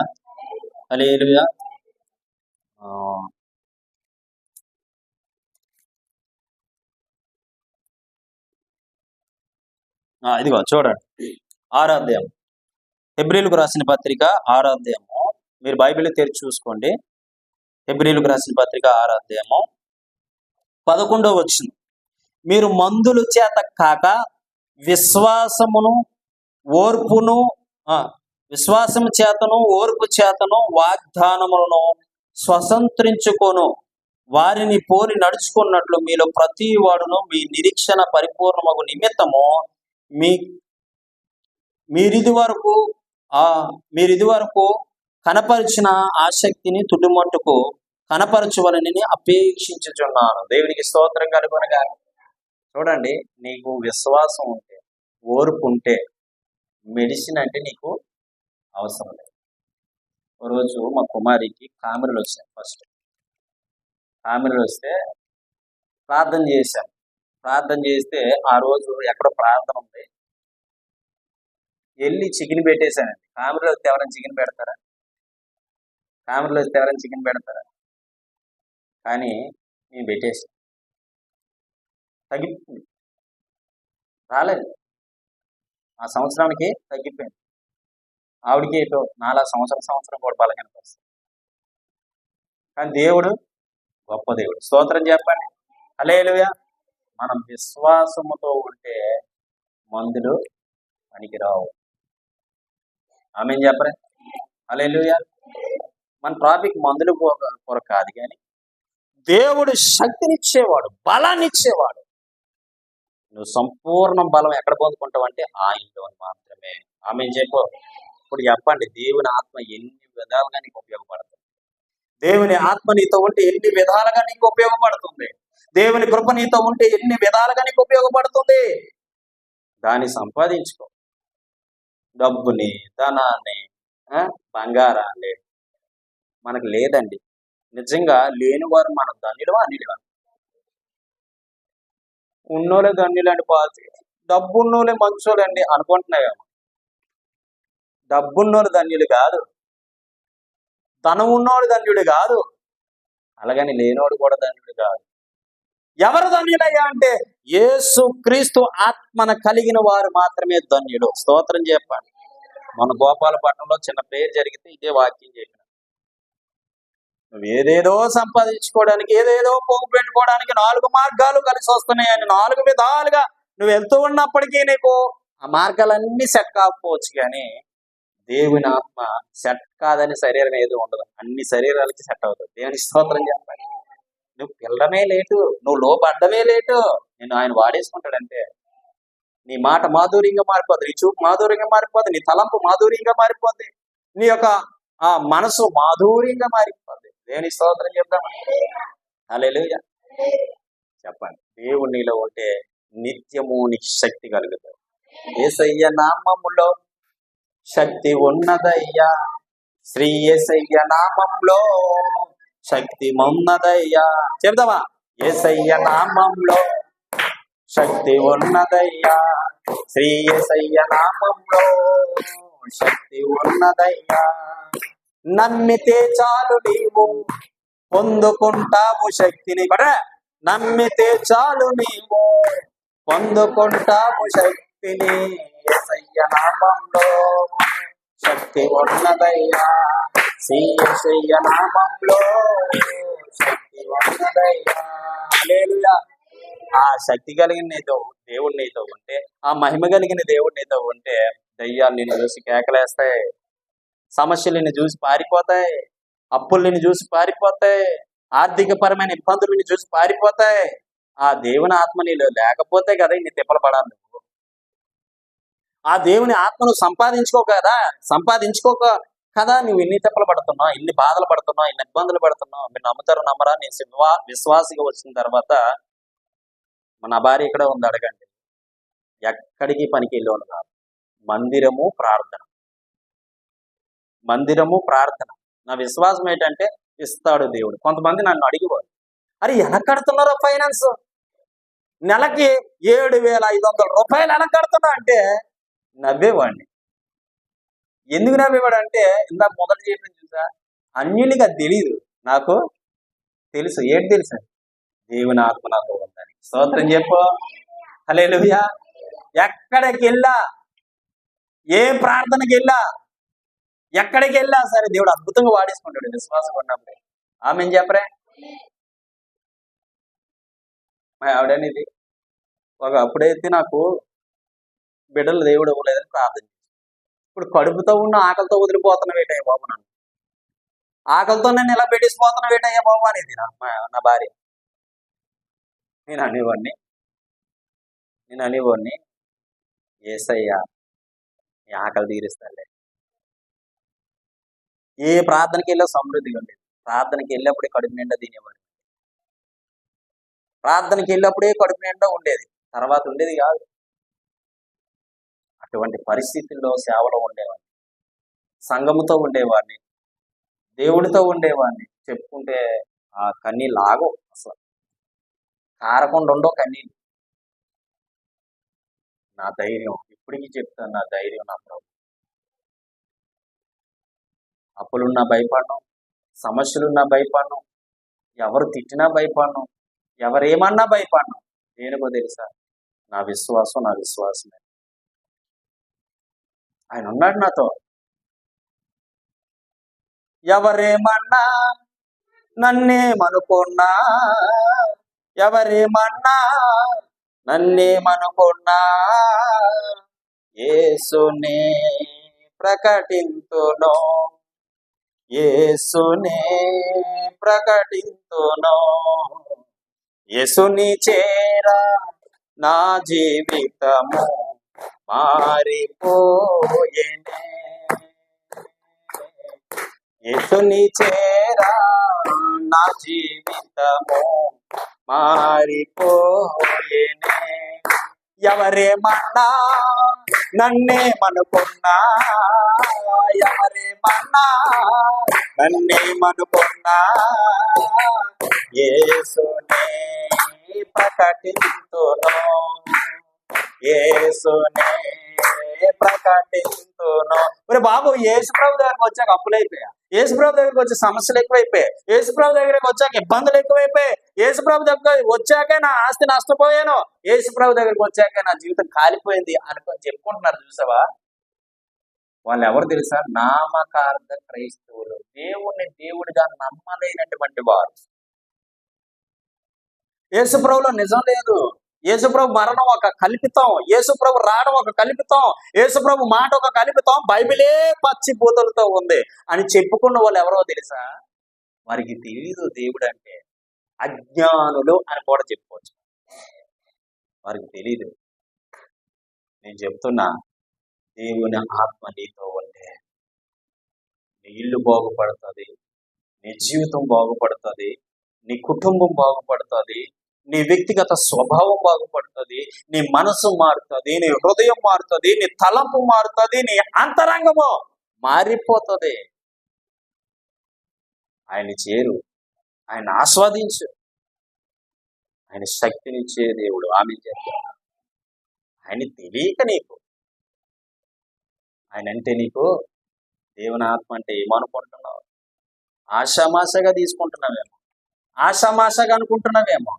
హల్లెలూయా. ఇదిగో చూడండి, 6వ అధ్యాయం, హెబ్రీలకు రాసిన పత్రిక 6వ అధ్యాయము. మీరు బైబిల్ తెరిచి చూసుకోండి. హెబ్రీలకు రాసిన పత్రిక 6వ అధ్యాయము 11వ వచనం. మీరు మందుల చేత కాక విశ్వాసము చేతను ఓర్పు చేతను వాగ్దానములను స్వతంత్రించుకొను వారిని పోలి నడుచుకున్నట్లు మీలో ప్రతి వాడును మీ నిరీక్షణ పరిపూర్ణమగు నిమిత్తము మీరిది వరకు కనపరిచిన ఆసక్తిని తుడిమట్టుకు కనపరచవలనని అపేక్షించుచున్నాను. దేవునికి స్తోత్రం కలుగునుగా. చూడండి, నీకు విశ్వాసం ఉంటే, ఓర్పు ఉంటే, మెడిసిన్ అంటే నీకు అవసరం లేదు. ఒక రోజు మా కుమారికి కామెరలు వచ్చాయి. ఫస్ట్ కామెరలు వస్తే ప్రార్థన చేశాను. ప్రార్థన చేస్తే ఆ రోజు ఎక్కడో ప్రార్థన ఉంది, వెళ్ళి చికెన్ పెట్టేశానండి. కామెరలో వస్తే ఎవరైనా చికెన్ పెడతారా? కామెరలో వస్తే ఎవరైనా చికెన్ పెడతారా? కానీ నేను పెట్టేసి తగ్గిపోయింది, రాలేదు. ఆ సంవత్సరానికి తగ్గిపోయింది. ఆవిడకి ఇటు నాలా సంవత్సరం కూడా బలహీనత వస్తుంది. కానీ దేవుడు గొప్ప దేవుడు. స్తోత్రం చెప్పండి. హల్లెలూయా. మనం విశ్వాసముతో ఉంటే మందులు పనికిరావు. ఆమేన్ చెప్పరే. హల్లెలూయా. మన ట్రాఫిక్ మందులు కొరకు కాదు, కానీ దేవుడు శక్తినిచ్చేవాడు, బలాన్ని ఇచ్చేవాడు. నువ్వు సంపూర్ణ బలం ఎక్కడ పొందుకుంటావు అంటే ఆయనలో మాత్రమే. ఆమేన్ చెప్పు. ఇప్పుడు చెప్పండి, దేవుని ఆత్మ ఎన్ని విధాలుగా నీకు ఉపయోగపడుతుంది? దేవుని ఆత్మ నీతో ఉంటే ఎన్ని విధాలుగా నీకు ఉపయోగపడుతుంది? దేవుని కృప నీతో ఉంటే ఎన్ని విధాలుగా నీకు ఉపయోగపడుతుంది? దాన్ని సంపాదించుకో. డబ్బుని, ధనాన్ని, బంగారాన్ని మనకు లేదండి. నిజంగా లేనివారు మనం ధన్యులవా అన్నిటివా? ఉన్నోళ్ళే ధన్యులు అండి. డబ్బున్నోళ్ళే మంచోళ్ళండి అనుకుంటున్నాయి. డబ్బున్నోళ్ళు ధన్యులు కాదు, ధనం ఉన్నోడు ధన్యుడు కాదు, అలాగని లేనోడు కూడా ధన్యుడు కాదు. ఎవరు ధన్యులయ్యా అంటే యేసు క్రీస్తు ఆత్మను కలిగిన వారు మాత్రమే ధన్యులు. స్తోత్రం చెప్పండి. మన గోపాలపట్నంలో చిన్న పేరు జరిగితే ఇదే వాక్యం చెప్పిన. నువ్వు ఏదేదో సంపాదించుకోవడానికి, ఏదేదో పోగు పెట్టుకోవడానికి 4 మార్గాలు కలిసి వస్తున్నాయని 4 విధాలుగా నువ్వు వెళ్తూ ఉన్నప్పటికీ నీకు ఆ మార్గాలన్నీ సెట్ కాకపోవచ్చు. కానీ దేవుని ఆత్మ సెట్ కాదని శరీరం ఏది ఉండదు, అన్ని శరీరాలకి సెట్ అవుతుంది. దేవుని స్తోత్రం చెప్పండి. నువ్వు పిల్లడమే లేటు, నువ్వు లోపడ్డమే లేటు, నేను ఆయన వాడేసుకుంటాడంటే నీ మాట మాధుర్యంగా మారిపోద్ది, నీ చూపు మాధుర్యంగా మారిపోద్ది, నీ తలంపు మాధుర్యంగా మారిపోద్ది, నీ యొక్క ఆ మనసు మాధుర్యంగా మారిపోద్ది. దేవుని స్తోత్రం చెప్తాం. హల్లెలూయా. చెప్పండి. దేవుడు నీలో ఉంటే నిత్యము నీకు శక్తి కలుగుతుంది. యేసయ్య నామములో శక్తి ఉన్నదయ్యా, శ్రీ యేసయ్య నామంలో శక్తి ఉన్నదయ్యా. చెప్దామా? యేసయ్య నామంలో శక్తి ఉన్నదయ్యా, శ్రీ యేసయ్య నామంలో శక్తి ఉన్నదయ్యా. నమ్మితే చాలు నీవు పొందుకుంటావు శక్తిని. నమ్మితే చాలు నీవు పొందుకుంటావు శక్తిని. యేసయ్య నామంలో శక్తి ఉన్నదయ్యా, శ్రీ యేసయ్య నామంలో శక్తి ఉన్నదయ్యా. హల్లెలూయా. ఆ శక్తి కలిగిన నీతో దేవుడు నీతో ఉంటే, ఆ మహిమ కలిగిన దేవుడు నీతో ఉంటే దయ్యాలు నిన్ను చూసి కేకలేస్తాయి, సమస్యలు నిన్ను చూసి పారిపోతాయి, అప్పులు నిన్ను చూసి పారిపోతాయి, ఆర్థిక పరమైన ఇబ్బందులు నిన్ను చూసి పారిపోతాయి. ఆ దేవుని ఆత్మ నీలో లేకపోతే కదా ఇన్ని తిప్పలు పడాలి నువ్వు. ఆ దేవుని ఆత్మను సంపాదించుకోక కదా నువ్వు ఇన్ని తిప్పలు పడుతున్నావు, ఇన్ని బాధలు పడుతున్నావు, ఇన్ని ఇబ్బందులు పడుతున్నావు. మీరు నమ్ముతారు నమ్మరా? నేను విశ్వాసిగా వచ్చిన తర్వాత మన భార్య ఇక్కడ ఉంది, అడగండి. ఎక్కడికి పనికి వెళ్ళేవాళ్ళు కాదు. మందిరము ప్రార్థన. నా విశ్వాసం ఏంటంటే ఇస్తాడు దేవుడు. కొంతమంది నన్ను అడిగేవారు, అరే ఎలా కడుతున్నారో ఫైనాన్స్, నెలకి 7,500 రూపాయలు ఎలా కడుతున్నా అంటే నవ్వేవాడిని. ఎందుకు నవ్వేవాడు అంటే ఇందాక మొదటి చెప్పింది చూసా, అన్యునిగా తెలియదు, నాకు తెలుసు. ఏంటి తెలుసు? దేవుని ఆత్మ నాతో ఉందని. స్తోత్రం చెప్పు. హల్లెలూయా. ఎక్కడికి వెళ్ళా, ఏ ప్రార్థనకి వెళ్ళా, ఎక్కడికి వెళ్ళా సరే దేవుడు అద్భుతంగా వాడేసుకుంటాడు విశ్వాసం ఉన్నప్పుడే. ఆమెన్ చెప్పరే. ఆవిడనేది అప్పుడైతే నాకు బిడ్డలు దేవుడు ఇవ్వలేదని ప్రార్థన చేసి, ఇప్పుడు కడుపుతో ఉన్న ఆకలితో వదిలిపోతున్నా వేటయ్యా బాబు, నన్ను ఆకలితో నన్ను ఇలా పెట్టేసిపోతున్నా వేటయ్యా బాబు అనేది నా భార్య. నేను అనేవాడిని యేసయ్యా నీ ఆకలి తీరుస్తాలే. ఏ ప్రార్థనకి వెళ్ళా సమృద్ధిగా ఉండేది. ప్రార్థనకి వెళ్ళినప్పుడే కడుపు నిండా తినేవాడు, ప్రార్థనకి వెళ్ళినప్పుడే కడుపు నిండా ఉండేది, తర్వాత ఉండేది కాదు. అటువంటి పరిస్థితుల్లో సేవలో ఉండేవాడిని, సంఘముతో ఉండేవాడిని, దేవుడితో ఉండేవాడిని. చెప్పుకుంటే ఆ కన్నీళ్ళు ఆగవు, అసలు కారకుండా ఉండవు కన్నీళ్ళు. నా ధైర్యం ఇప్పటికీ చెప్తాను, నా ధైర్యం నా ప్రభు. అప్పులున్నా భయపడను, సమస్యలున్నా భయపడను, ఎవరు తిట్టినా భయపడను, ఎవరేమన్నా భయపడను. దేనికో తెలుసా? నా విశ్వాసమే. ఆయన ఉన్నాడు నాతో. ఎవరేమన్నా నన్నేమనుకున్నా, ఎవరేమన్నా నన్నేమనుకున్నా, యేసునే ప్రకటింతును, యేసునే ప్రకటింతును. యేసుని చేరా నా జీవితము మారిపోయేనే, యేసుని చేరా నా జీవితము మారిపోయేనే. ఎవరేమన్నా నన్నేమనుకున్నా, ఎవరేమన్నా నన్నేమనుకున్నా, యేసునే ప్రకటింతును, యేసునే ప్రకటింతును. మరి బాబు, యేసుప్రభు దగ్గరకు వచ్చాక అప్పులైపోయా, యేసుప్రభు దగ్గరకు వచ్చే సమస్యలు ఎక్కువైపోయాయి, యేసుప్రభు దగ్గరకు వచ్చాక ఇబ్బందులు ఎక్కువైపోయాయి, యేసుప్రభు దగ్గర వచ్చాకే నా ఆస్తి నష్టపోయాను, యేసుప్రభు దగ్గరకు వచ్చాకే నా జీవితం కాలిపోయింది అనుకొని చెప్పుకుంటున్నారు. చూసావా? వాళ్ళు ఎవరు తెలుసా? నామకార్థ క్రైస్తవులు, దేవుణ్ణి దేవుడిగా నమ్మలేనటువంటి వారు. యేసుప్రభులో నిజం లేదు, యేసుప్రభు మరణం ఒక కల్పితం, యేసుప్రభు రావడం ఒక కల్పితం, యేసుప్రభు మాట ఒక కల్పితం, బైబిలే పచ్చి బూతులతో ఉంది అని చెప్పుకున్న వాళ్ళు ఎవరో తెలుసా? వారికి తెలియదు దేవుడు అంటే, అజ్ఞానులు అని కూడా చెప్పుకోవచ్చు. వారికి తెలియదు. నేను చెప్తున్నా, దేవుని ఆత్మ నీతో ఉంటే నీ ఇల్లు బాగుపడుతుంది, నీ జీవితం బాగుపడుతుంది, నీ కుటుంబం బాగుపడుతుంది, నీ వ్యక్తిగత స్వభావం బాగుపడుతుంది, నీ మనసు మారుతుంది, నీ హృదయం మారుతుంది, నీ తలంపు మారుతుంది, నీ అంతరంగము మారిపోతుంది. ఆయన చేరు, ఆయన ఆస్వాదించు. ఆయన శక్తినిచ్చే దేవుడు. ఆమె చెప్తాను, ఆయన తెలియక నీకు, ఆయన అంటే నీకు దేవుని ఆత్మ అంటే ఏమనుకుంటున్నావు? ఆషామాషగా తీసుకుంటున్నావేమో, ఆషామాషగా అనుకుంటున్నావేమో,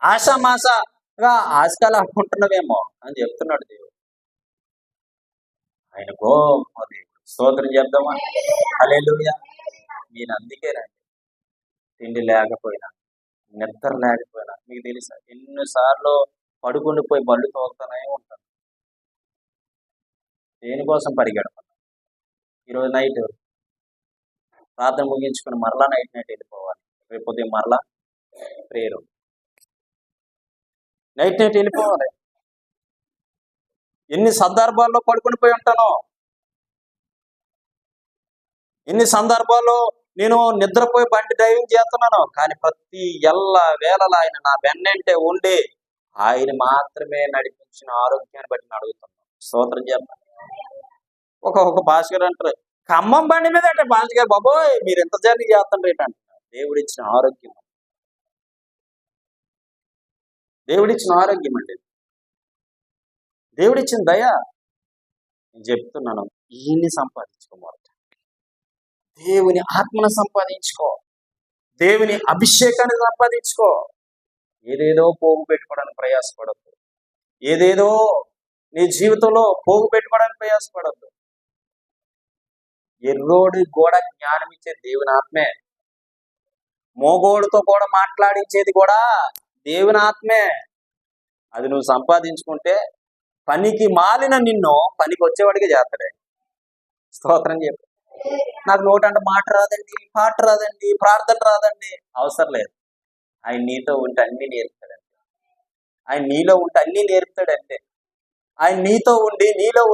ఆషామాషగా ఆశకాలు అనుకుంటున్నావేమో అని చెప్తున్నాడు దేవుడు. ఆయన గొప్ప దేవుడు. స్తోత్రం చెప్దామా? హల్లెలూయా. నేను అందుకే రండి, తిండి లేకపోయినా, నిద్ర లేకపోయినా, మీకు తెలుసా ఎన్నిసార్లు పడుకుని పోయి బళ్ళు తోలుతూనే ఉంటాను. దేనికోసం పరిగెడతాను? ఈరోజు నైట్ ప్రార్థన ముగించుకుని మరలా నైట్ వెళ్ళిపోవాలి, రేపు ఉదయం మరలా ప్రేయర్, నైట్ వెళ్ళిపోవాలి. ఎన్ని సందర్భాల్లో పడుకుని పోయి ఉంటానో, ఎన్ని సందర్భాల్లో నేను నిద్రపోయి బండి డ్రైవింగ్ చేస్తున్నాను, కానీ ప్రతి వేళలా ఆయన నా వెన్నంటే ఉండి ఆయన మాత్రమే నడిపించిన ఆరోగ్యాన్ని బట్టి అడుగుతున్నాను. స్తోత్రం చెప్పండి. ఒక భాస్కర్ అంటారు, ఖమ్మం బండి మీద అంటే భాస్కర్ బాబోయ్ మీరు ఎంత జర్నీ చేస్తుండ్రు ఏంటంటే, దేవుడిచ్చిన ఆరోగ్యం, దేవుడిచ్చిన ఆరోగ్యం అండి, దేవుడిచ్చిన దయ. నేను చెప్తున్నాను, ఈయన్ని సంపాదించుకోమాట, దేవుని ఆత్మను సంపాదించుకో, దేవుని అభిషేకాన్ని సంపాదించుకో. ఏదేదో పోగు పెట్టుకోవడానికి ప్రయాసపడద్దు, ఏదేదో నీ జీవితంలో పోగు పెట్టుకోవడానికి ప్రయాసపడద్దు. ఎర్రోడి కూడా జ్ఞానం ఇచ్చే దేవుని ఆత్మే, మోగోడుతో కూడా మాట్లాడించేది కూడా దేవుని ఆత్మే. అది నువ్వు సంపాదించుకుంటే పనికి మాలిన నిన్ను పనికి వచ్చేవాడికి చేస్తాడే. స్తోత్రం చెప్పు. నాకు నోటంటే మాట రాదండి, పాట రాదండి, ప్రార్థన రాదండి, అవసరం లేదు. ఆయన నీతో ఉంటే అన్ని నేర్పుతాడంటే, ఆయన నీలో ఉంటే అన్ని నేర్పుతాడంటే, ఆయన నీలో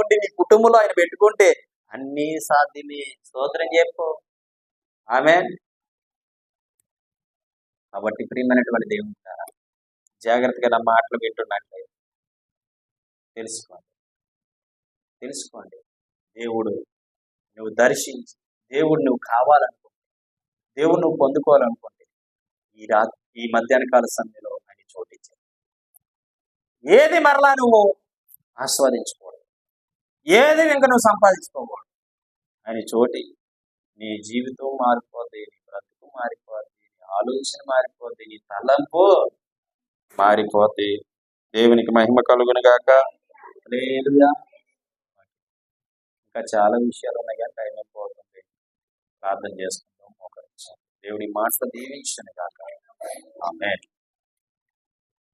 ఉండి నీ కుటుంబంలో ఆయన పెట్టుకుంటే అన్నీ సాధ్యమే. స్తోత్రం చెప్పు. ఆమేన్. కాబట్టి ప్రియమైనటువంటి దేవుని ద్వారా జాగ్రత్తగా నా మాటలు వింటున్నట్లయితే తెలుసుకోండి, దేవుడు నువ్వు దర్శించి, దేవుడు నువ్వు కావాలనుకుంటే, దేవుడు నువ్వు పొందుకోవాలనుకుంటే ఈ మధ్యాహ్న కాల సమయంలో ఆయన చోటించాడు. ఏది మరలా నువ్వు ఆస్వాదించకూడదు. ఏది ఇంకా నువ్వు సంపాదించుకోకూడదు. ఆయన చోటి నీ జీవితం మారిపోద్ది, నీ బ్రతుకు మారిపోద్ది, నీ ఆలోచన మారిపోద్ది, నీ తలంపు మారిపోద్ది. దేవునికి మహిమ కలుగును గాక. హల్లెలూయా. ఇంకా చాలా విషయాలు ఉన్నాయి కానీ టైం అయిపోతుంది. ప్రార్థన చేసుకుందాం. మోకరించాం. దేవుడి మాటలు దీవించను గాక. ఆమేన్.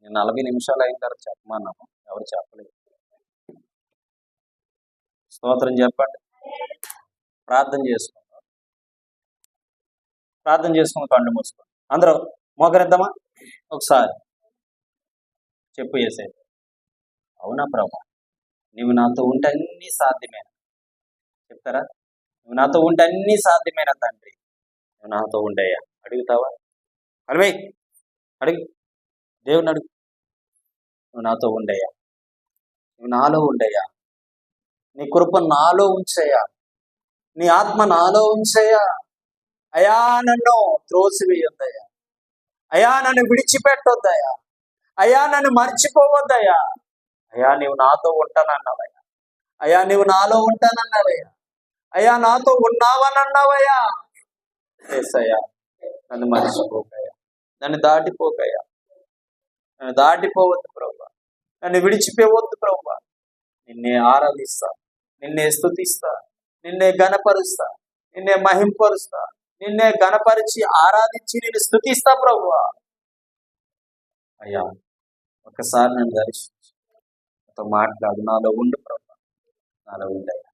నేను 40 నిమిషాలు అయిన తర్వాత చెప్పమన్నాము, ఎవరు చెప్పలేదు. స్తోత్రం చెప్పండి. ప్రార్థన చేసుకుందాం. ప్రార్థన చేసుకుని కళ్ళు మూసుకోండి. అందరూ మోకరిద్దామా? ఒకసారి చెప్పు యేసయ్య, అవునా ప్రభా, నువ్వు నాతో ఉంటే అన్ని సాధ్యమైన. చెప్తారా? నువ్వు నాతో ఉంటే అన్ని సాధ్యమైన తండ్రి, నువ్వు నాతో ఉండయ్యా. అడుగుతావా? అడిగి అడుగు, దేవుని అడుగు. నువ్వు నాతో ఉండయ్యా, నువ్వు నాలో ఉండయ్యా, నీ కృప నాలో ఉంచయ్యా, నీ ఆత్మ నాలో ఉంచయ్యా. అయా నన్ను త్రోసివేయొద్దయ్యా, అయా నన్ను విడిచిపెట్టొద్దయ్యా, అయా నన్ను మర్చిపోవద్దయ్యా. అయా నీవు నాతో ఉంటానన్నావయ్యా, అయా నీవు నాలో ఉంటానన్నావయ్యా, అయా నాతో ఉన్నావనన్నావయ్యా. యేసయ్యా నన్ను మర్చిపోకయ్యా, నన్ను దాటిపోకయ్యా, నన్ను దాటిపోవద్దు ప్రభా, నన్ను విడిచిపోవద్దు ప్రభా. నిన్నే ఆరాధిస్తా, నిన్నే స్తుతిస్తా, నిన్నే ఘనపరుస్తా, నిన్నే మహింపరుస్తా, నిన్నే ఘనపరిచి ఆరాధించి నిన్ను స్తుతిస్తా ప్రభువా. అయ్యా ఒకసారి నన్ను దర్శించి నాతో మాట్లాడు, నాలో ఉండు ప్రభా, నాలో ఉండయ్యా,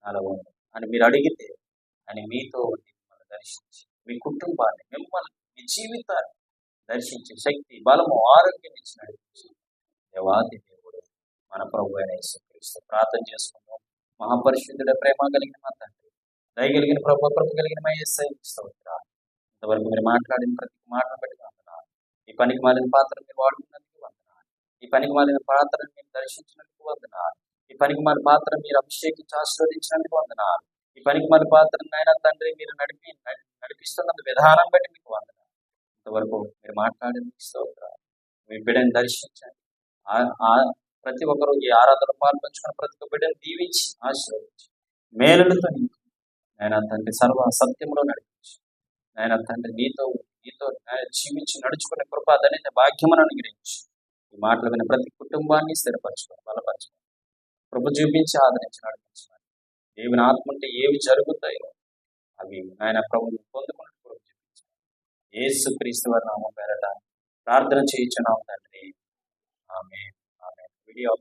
నాలో ఉండు అని మీరు అడిగితే అని మీతో ఉండి మిమ్మల్ని దర్శించి మీ కుటుంబాన్ని, మిమ్మల్ని, మీ జీవితాన్ని దర్శించి శక్తి, బలము, ఆరోగ్యం ఇచ్చి నడిపించి దేవాది దేవుడు మన ప్రభు అయిన యేసుక్రీస్తు. ప్రార్థన చేసుకుందాం. మహాపరిశుద్ధుడ, ప్రేమ కలిగిన మా తండ్రి, దయ కలిగిన ప్రభు, కృప కలిగిన మా యేసయ్య స్తోత్రాలు. ఇంతవరకు మీరు మాట్లాడిన ప్రతి మాటను బట్టి వందనాలు. ఈ పనికి మాలిన పాత్రను మీరు వాడుతున్నందుకు వందనాలు. ఈ పనికి మాలిన పాత్రను మీరు దర్శించినందుకు వందనాలు. ఈ పనికి మాలిన పాత్ర మీరు అభిషేకించి ఆశీర్వదించినందుకు వందనాలు. ఈ పనికి మాలిన పాత్రను నాయన తండ్రి మీరు నడిపిస్తున్న విధానం బట్టి మీకు వందనాలు. ఇంతవరకు మీరు మాట్లాడిన స్తోత్రాలు. మీ బిడ్డని దర్శించండి. ప్రతి ఒక్కరు ఈ ఆరాధన పాల్పంచుకున్న ప్రతి ఒక్క బిడ్డను దీవించి ఆశీర్వదించి మేలులతో నాయన తండ్రి సర్వ సత్యంలో నడిపించి నాయన తండ్రి నీతో జీవించి నడుచుకునే కృప ధన్యత భాగ్యమును అనుగ్రహించి ఈ మాటలు విన్న ప్రతి కుటుంబాన్ని స్థిరపరచుకొని బలపరచుకొని కృప చూపించి ఆదరించి నడిపించమని, దేవుని ఆత్మ ఉంటే ఏవి జరుగుతాయో అవి నాయన ప్రభువుని పొందుకుని కృప చూపించాలి. యేసుక్రీస్తు వారి నామం పేరట ప్రార్థన చేయించున్నాం తండ్రి. ఆమేన్. ఆమేన్. వీడియో